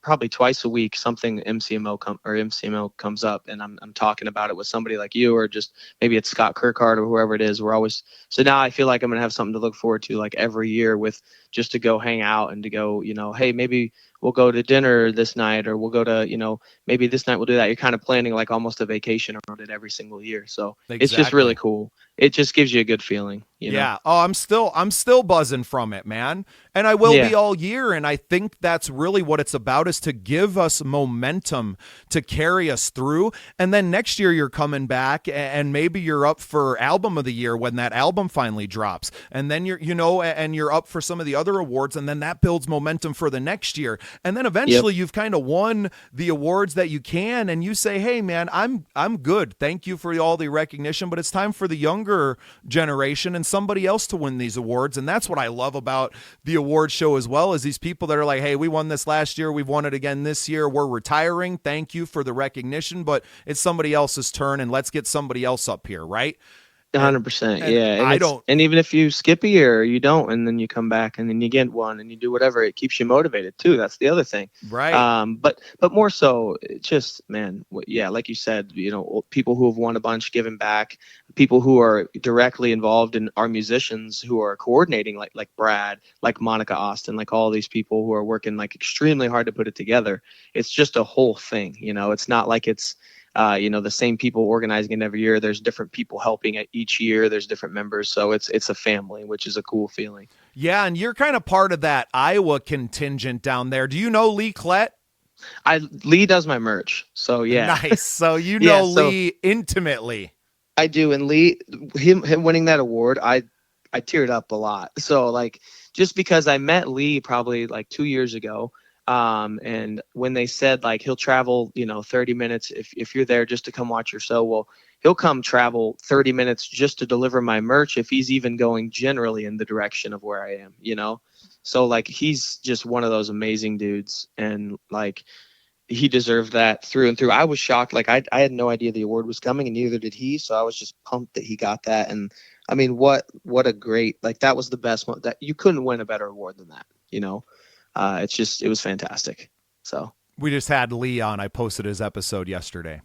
B: probably twice a week something MCMO comes up, and I'm talking about it with somebody like you, or just maybe it's Scott Kirkard or whoever it is. So now I feel like I'm gonna have something to look forward to, like every year, with just to go hang out and to go, hey, maybe we'll go to dinner this night, or we'll go to, maybe this night we'll do that. You're kind of planning like almost a vacation around it every single year. So It's just really cool. It just gives you a good feeling.
A: Yeah. Oh, I'm still buzzing from it, man. And I will be all year. And I think that's really what it's about, is to give us momentum to carry us through. And then next year you're coming back, and maybe you're up for album of the year when that album finally drops. And then you're up for some of the other awards, and then that builds momentum for the next year. And then eventually you've kind of won the awards that you can, and you say, hey man, I'm good. Thank you for all the recognition, but it's time for the younger generation and somebody else to win these awards. And that's what I love about the award show as well, is these people that are like, hey, we won this last year, we've won it again this year, we're retiring, thank you for the recognition, but it's somebody else's turn, and let's get somebody else up here, right?
B: 100%. Yeah. And even if you skip a year or you don't, and then you come back and then you get one and you do whatever, it keeps you motivated too. That's the other thing.
A: Right.
B: But more so, it's just, man, like you said, people who have won a bunch, giving back, people who are directly involved in our musicians who are coordinating, like Brad, like Monica Austin, like all these people who are working like extremely hard to put it together. It's just a whole thing. It's not like it's, the same people organizing it every year. There's different people helping it each year. There's different members. So it's a family, which is a cool feeling.
A: Yeah. And you're kind of part of that Iowa contingent down there. Do you know Lee Klett?
B: Lee does my merch. So yeah.
A: Nice. So Lee intimately.
B: I do. And Lee, him winning that award, I teared up a lot. So like, just because I met Lee probably like 2 years ago, and when they said like he'll travel 30 minutes if you're there just to come watch your show, well, he'll come travel 30 minutes just to deliver my merch if he's even going generally in the direction of where I am, so like he's just one of those amazing dudes, and like he deserved that through and through. I was shocked, like I had no idea the award was coming, and neither did he, so I was just pumped that he got that. And I mean, what a great, like that was the best one. That you couldn't win a better award than that. It was fantastic. So
A: we just had Lee on. I posted his episode yesterday.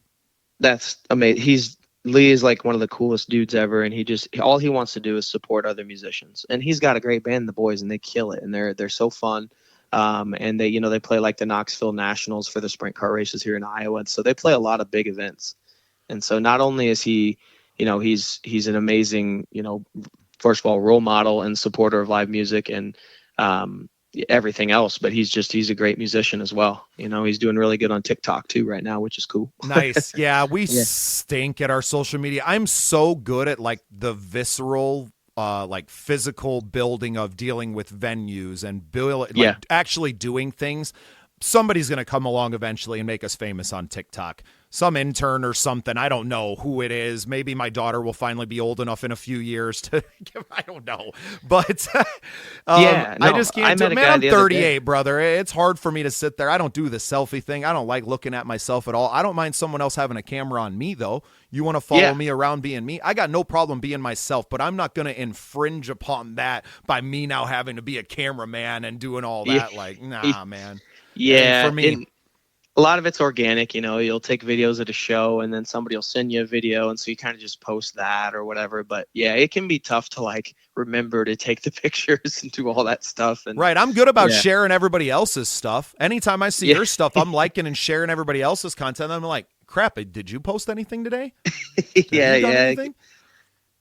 B: That's amazing. Lee is like one of the coolest dudes ever, and all he wants to do is support other musicians. And he's got a great band, the boys, and they kill it. And they're so fun. And they play like the Knoxville Nationals for the sprint car races here in Iowa. So they play a lot of big events. And so not only is he, he's an amazing, first of all, role model and supporter of live music and everything else, but he's a great musician as well. He's doing really good on TikTok too right now, which is cool.
A: Nice. Yeah, we
B: Yeah.
A: stink at our social media. I'm so good at like the visceral like physical building of dealing with venues and actually doing things. Somebody's going to come along eventually and make us famous on TikTok. Some intern or something. I don't know who it is. Maybe my daughter will finally be old enough in a few years to I don't know. But I just can't do it. Man, I'm 38, brother. It's hard for me to sit there. I don't do the selfie thing. I don't like looking at myself at all. I don't mind someone else having a camera on me, though. You want to follow me around being me? I got no problem being myself, but I'm not going to infringe upon that by me now having to be a cameraman and doing all that. Like, nah, man.
B: Yeah.
A: For me,
B: a lot of it's organic, you'll take videos at a show and then somebody will send you a video. And so you kind of just post that or whatever. But yeah, it can be tough to like remember to take the pictures and do all that stuff. And
A: right. I'm good about sharing everybody else's stuff. Anytime I see your stuff, I'm liking and sharing everybody else's content. I'm like, crap, did you post anything today?
B: Anything?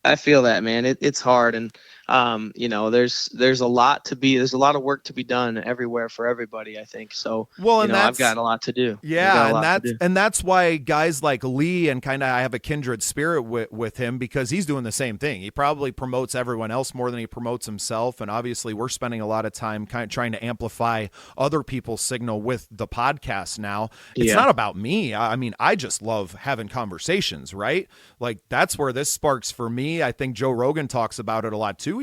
B: I feel that, man. It's hard. And, there's a lot of work to be done everywhere for everybody, I think. So, I've got a lot to do.
A: Yeah. And that's why guys like Lee and kind of, I have a kindred spirit with him because he's doing the same thing. He probably promotes everyone else more than he promotes himself. And obviously we're spending a lot of time kind of trying to amplify other people's signal with the podcast now. It's not about me. I mean, I just love having conversations, right? Like that's where this sparks for me. I think Joe Rogan talks about it a lot too.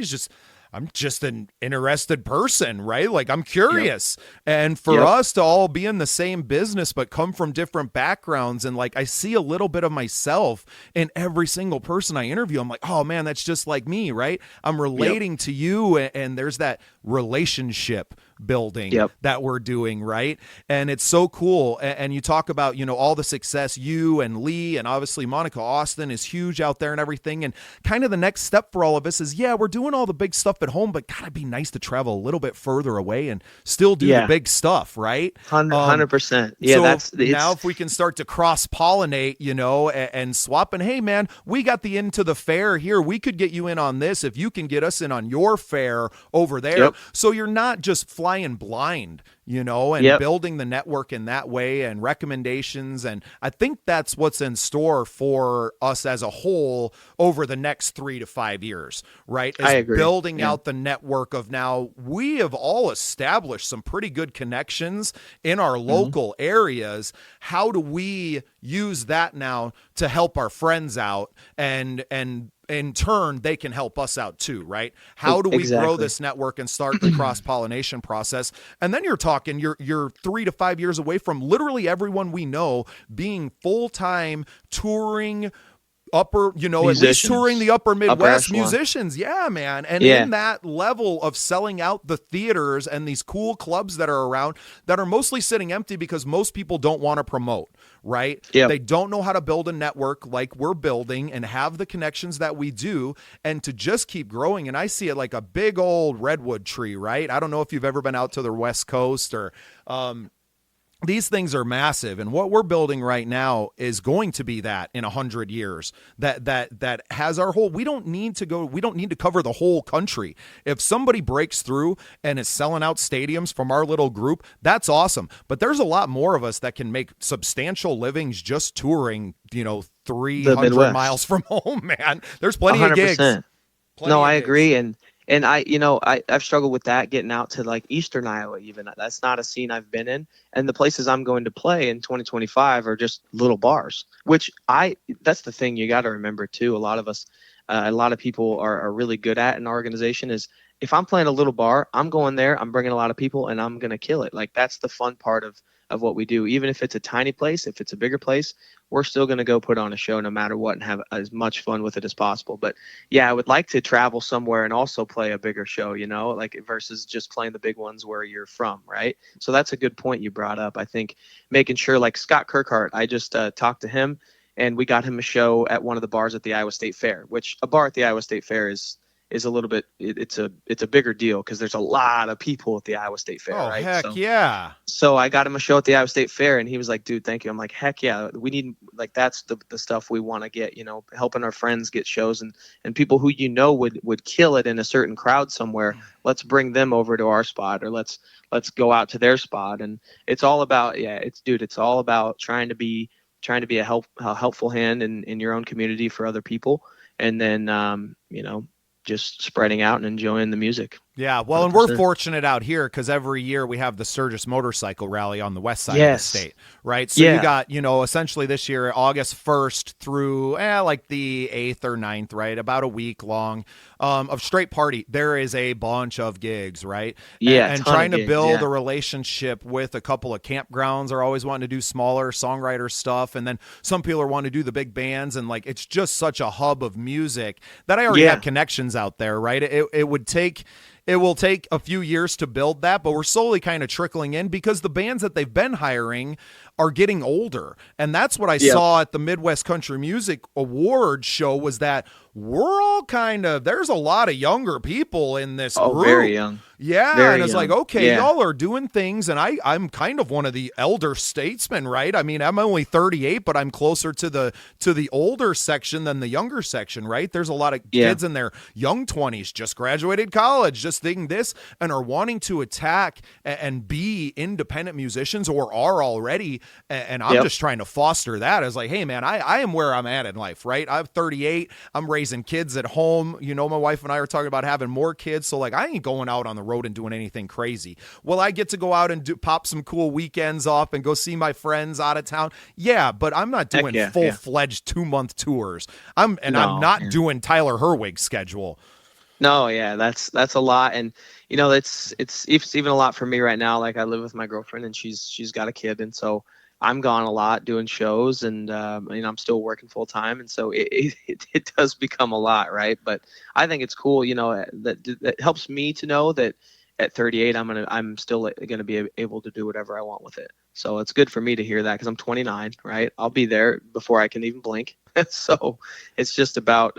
A: I'm just an interested person, right? Like I'm curious. And for us to all be in the same business, but come from different backgrounds. And like, I see a little bit of myself in every single person I interview. I'm like, oh man, that's just like me, right? I'm relating to you. And there's that relationship building that we're doing, right? And it's so cool. And you talk about, all the success you and Lee and obviously Monica Austin is huge out there and everything. And kind of the next step for all of us is, we're doing all the big stuff at home, but gotta be nice to travel a little bit further away and still do the big stuff, right?
B: 100%. Yeah.
A: So now if we can start to cross-pollinate, and swap, and hey man, we got the into the fair here. We could get you in on this if you can get us in on your fair over there. So you're not just flying blind, and building the network in that way and recommendations. And I think that's what's in store for us as a whole over the next 3 to 5 years, right?
B: I agree.
A: Building out the network of now we have all established some pretty good connections in our local areas. How do we use that now to help our friends out and in turn, they can help us out too, right? How do we grow this network and start the cross-pollination process? And then you're talking, you're 3 to 5 years away from literally everyone we know being full-time touring at least touring the upper Midwest musicians. Yeah, man. And in that level of selling out the theaters and these cool clubs that are around that are mostly sitting empty because most people don't want to promote, right? They don't know how to build a network like we're building and have the connections that we do and to just keep growing. And I see it like a big old redwood tree, right? I don't know if you've ever been out to the West Coast or, these things are massive, and what we're building right now is going to be that in 100 years. That has our whole. We don't need to cover the whole country. If somebody breaks through and is selling out stadiums from our little group, that's awesome. But there's a lot more of us that can make substantial livings just touring. 300 miles from home, man. There's plenty
B: 100%.
A: of gigs.
B: I agree, and I've struggled with that getting out to like Eastern Iowa even. That's not a scene I've been in. And the places I'm going to play in 2025 are just little bars, which that's the thing you got to remember too. A lot of people are really good at in our organization is if I'm playing a little bar, I'm going there, I'm bringing a lot of people and I'm going to kill it. Like that's the fun part of what we do. Even if it's a tiny place, if it's a bigger place, we're still going to go put on a show no matter what and have as much fun with it as possible. But yeah, I would like to travel somewhere and also play a bigger show, like versus just playing the big ones where you're from. Right. So that's a good point you brought up. I think making sure like Scott Kirkhart, I just talked to him and we got him a show at one of the bars at the Iowa State Fair, which a bar at the Iowa State Fair is is a little bit, it's a bigger deal because there's a lot of people at the Iowa State Fair,
A: Oh,
B: right?
A: heck yeah.
B: So I got him a show at the Iowa State Fair, and he was like, dude, thank you. I'm like, heck yeah, we need, like, that's the stuff we want to get, you know, helping our friends get shows, and people who, you know, would kill it in a certain crowd somewhere. Let's bring them over to our spot, or let's go out to their spot. And it's all about, it's all about trying to be a helpful hand in your own community for other people. And then, you know, just spreading out and enjoying the music.
A: Yeah, well,
B: 100%.
A: and we're fortunate out here because every year we have the Sturgis Motorcycle Rally on the west side of the state, right? So you got, you know, essentially this year, August 1st through like the 8th or 9th, right? About a week long of straight party. There is a bunch of gigs, right?
B: Yeah,
A: and trying to build a relationship with a couple of campgrounds are always wanting to do smaller songwriter stuff. And then some people are wanting to do the big bands. And like, it's just such a hub of music that I already have connections out there, right? It will take a few years to build that, but we're slowly kind of trickling in because the bands that they've been hiring are getting older. And that's what I saw at the Midwest Country Music Awards show, was that we're all kind of, there's a lot of younger people in this group.
B: Very young.
A: Yeah,
B: Very
A: and it's
B: young.
A: like, okay, y'all are doing things, and I'm kind of one of the elder statesmen, right? I mean, I'm only 38, but I'm closer to the older section than the younger section, right? There's a lot of kids in their young 20s, just graduated college, just thinking this, and are wanting to attack and be independent musicians, or are already, and I'm just trying to foster that as like, hey, man, I am where I'm at in life, right? I'm 38, I'm raising kids at home. You know, my wife and I are talking about having more kids, so like, I ain't going out on the road and doing anything crazy. Well, I get to go out and pop some cool weekends off and go see my friends out of town. Yeah, but I'm not doing full-fledged 2-month tours. I'm not doing Tyler Herwig's schedule.
B: No, that's a lot. And you know, it's even a lot for me right now. Like, I live with my girlfriend, and she's got a kid, and so I'm gone a lot doing shows, and you know, I'm still working full time, and so it does become a lot, right? But I think it's cool, you know, that helps me to know that at 38, I'm still gonna be able to do whatever I want with it. So it's good for me to hear that, because I'm 29, right? I'll be there before I can even blink. So it's just about,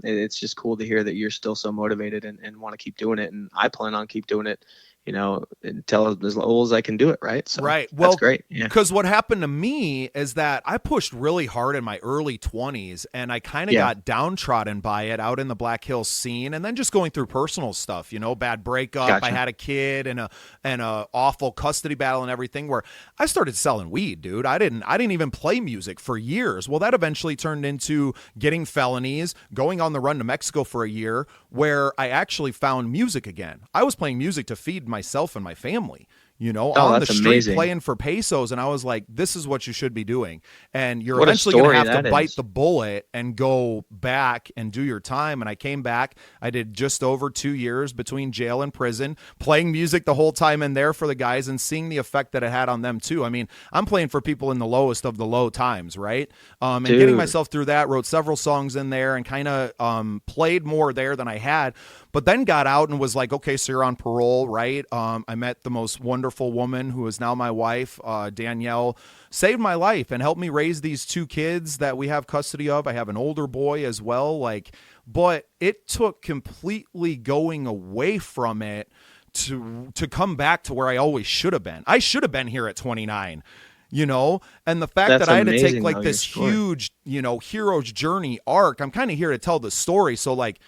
B: it's just cool to hear that you're still so motivated and want to keep doing it. And I plan on keep doing it, you know, until as old as I can do it, right? So
A: right. Well,
B: that's great. Yeah.
A: Because what happened to me is that I pushed really hard in my early 20s, and I kind of got downtrodden by it out in the Black Hills scene, and then just going through personal stuff, you know, bad breakup. Gotcha. I had a kid and a awful custody battle and everything, where I started selling weed, dude. I didn't even play music for years. Well, that eventually turned into getting felonies, going on the run to Mexico for a year, where I actually found music again. I was playing music to feed myself and my family, you know, on the street playing for pesos. And I was like, this is what you should be doing. And you're eventually going to have to bite the bullet and go back and do your time. And I came back. I did just over 2 years between jail and prison, playing music the whole time in there for the guys, and seeing the effect that it had on them too. I mean, I'm playing for people in the lowest of the low times, right? And getting myself through that, wrote several songs in there, and kind of played more there than I had. But then got out and was like, okay, so you're on parole, right? I met the most wonderful woman who is now my wife, Danielle, saved my life and helped me raise these 2 kids that we have custody of. I have an older boy as well. Like, but it took completely going away from it to come back to where I always should have been. I should have been here at 29. You know, and the fact that I had to take like this huge, you know, hero's journey arc, I'm kind of here to tell the story. So like,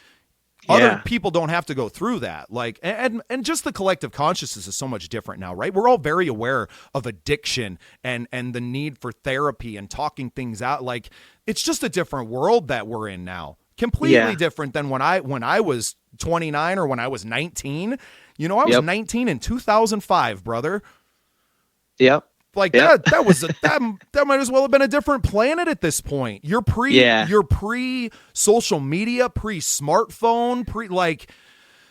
A: other people don't have to go through that. Like, and just the collective consciousness is so much different now, right? We're all very aware of addiction and the need for therapy and talking things out. Like, it's just a different world that we're in now. Completely different than when I was 29 or when I was 19. You know, I was 19 in 2005, brother.
B: Yep.
A: Like that might as well have been a different planet at this point. You're pre social media, pre smartphone, like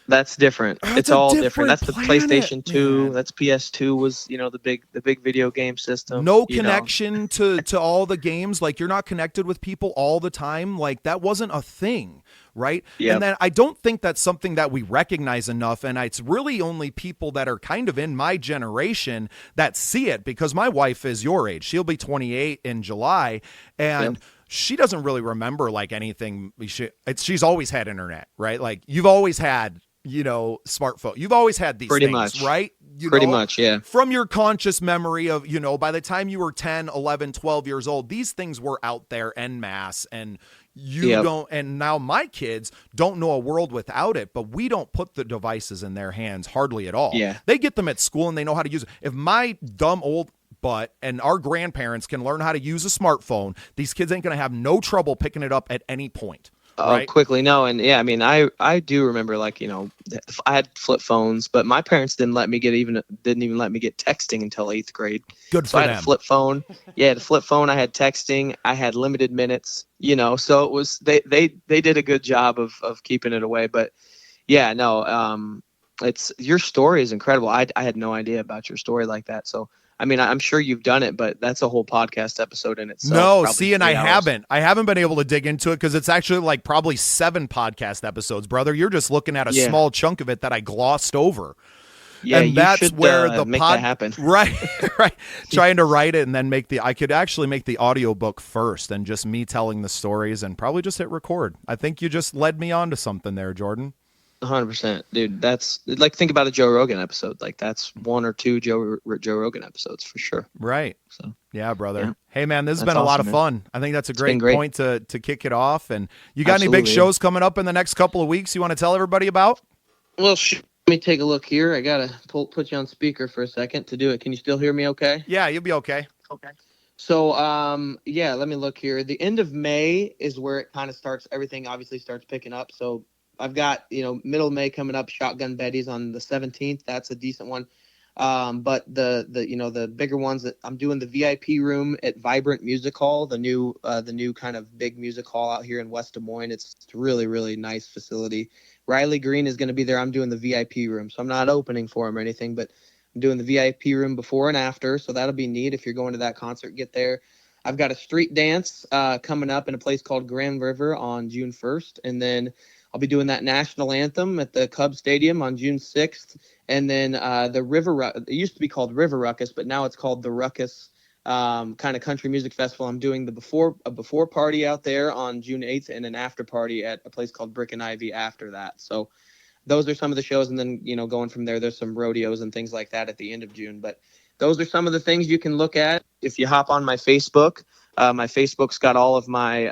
B: that's different. It's all different. That's the PlayStation 2. Man. That's PS2 was, you know, the big video game system.
A: No connection to all the games. Like, you're not connected with people all the time. Like, that wasn't a thing. Right. Yep. And then I don't think that's something that we recognize enough. And it's really only people that are kind of in my generation that see it, because my wife is your age. She'll be 28 in July. And she doesn't really remember like anything. She's always had internet, right? Like you've always had, smartphone. You've always had these
B: Pretty
A: things,
B: much.
A: right?
B: Pretty much, yeah.
A: From your conscious memory of, by the time you were 10, 11, 12 years old, these things were out there en masse, and don't, and now my kids don't know a world without it, but we don't put the devices in their hands hardly at all.
B: Yeah.
A: They get them at school and they know how to use it. If my dumb old butt and our grandparents can learn how to use a smartphone, these kids ain't going to have no trouble picking it up at any point. Right?
B: Quickly. No. And yeah, I mean, I do remember like, I had flip phones, but my parents didn't even let me get texting until 8th grade.
A: Good for
B: them. I had
A: them.
B: a flip phone. Yeah, the flip phone. I had texting. I had limited minutes, so it was, they did a good job of keeping it away. But yeah, no, it's, your story is incredible. I had no idea about your story like that. So, I mean, I'm sure you've done it, but that's a whole podcast episode in itself.
A: No, see, and I haven't been able to dig into it because it's actually like probably 7 podcast episodes, brother. You're just looking at a small chunk of it that I glossed over.
B: Yeah,
A: and that's where the
B: make that happen.
A: Right. Trying to write it and then I could actually make the audiobook first and just me telling the stories and probably just hit record. I think you just led me on to something there, Jordan.
B: 100%, dude. That's like, think about a Joe Rogan episode. Like that's 1 or 2 Joe Rogan episodes for sure.
A: Right.
B: So
A: yeah, brother.
B: Yeah.
A: Hey man, this has been a lot of fun. I think that's a great point to kick it off. And you got any big shows coming up in the next couple of weeks you want to tell everybody about?
B: Well, let me take a look here. I gotta put you on speaker for a second to do it. Can you still hear me? Okay.
A: Yeah, you'll be okay.
B: Okay. So, yeah, let me look here. The end of May is where it kind of starts. Everything obviously starts picking up. So I've got, middle of May coming up, Shotgun Betty's on the 17th. That's a decent one. But the bigger ones that I'm doing, the VIP room at Vibrant Music Hall, the new kind of big music hall out here in West Des Moines. It's really, really nice facility. Riley Green is going to be there. I'm doing the VIP room. So I'm not opening for him or anything, but I'm doing the VIP room before and after. So that'll be neat. If you're going to that concert, get there. I've got a street dance coming up in a place called Grand River on June 1st. And then I'll be doing that national anthem at the Cubs Stadium on June 6th. And then it used to be called River Ruckus, but now it's called the Ruckus kind of country music festival. I'm doing a before party out there on June 8th and an after party at a place called Brick and Ivy after that. So those are some of the shows. And then, going from there's some rodeos and things like that at the end of June. But those are some of the things you can look at. If you hop on my Facebook, my Facebook's got all of my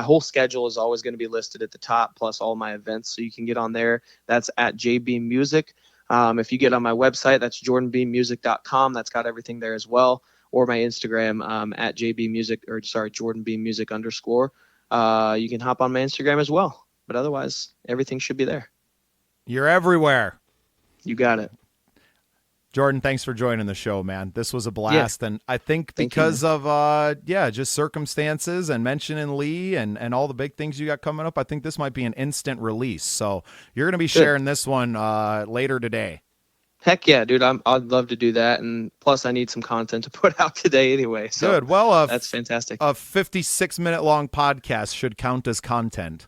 B: whole schedule is always going to be listed at the top, plus all my events. So you can get on there. That's at JB Music. If you get on my website, that's jordanbeammusic.com. That's got everything there as well. Or my Instagram at JB Music, Jordan Beem Music _. You can hop on my Instagram as well. But otherwise, everything should be there.
A: You're everywhere.
B: You got it.
A: Jordan, thanks for joining the show, man. This was a blast. Yeah. And I think because of just circumstances and mentioning Lee and all the big things you got coming up, I think this might be an instant release. So you're going to be sharing this one later today.
B: Heck yeah, dude. I'd love to do that. And plus I need some content to put out today anyway. So
A: good. Well,
B: that's fantastic.
A: A 56-minute long podcast should count as content.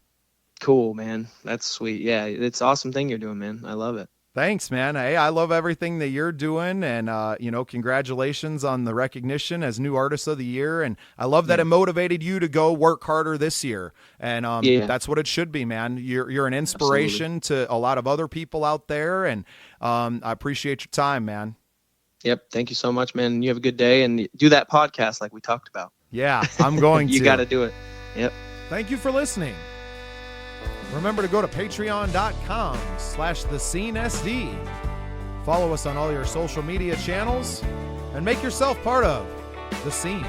B: Cool, man. That's sweet. Yeah, it's an awesome thing you're doing, man. I love it.
A: Thanks, man. Hey, I love everything that you're doing, and congratulations on the recognition as New Artist of the Year. And I love that it motivated you to go work harder this year, and that's what it should be, man. You're an inspiration to a lot of other people out there, and I appreciate your time, man. Yep, thank you so much, man. You have a good day, and do that podcast like we talked about. Yeah, I'm going to. You got to do it. Yep. Thank you for listening. Remember to go to patreon.com/thescenesd. Follow us on all your social media channels and make yourself part of The Scene.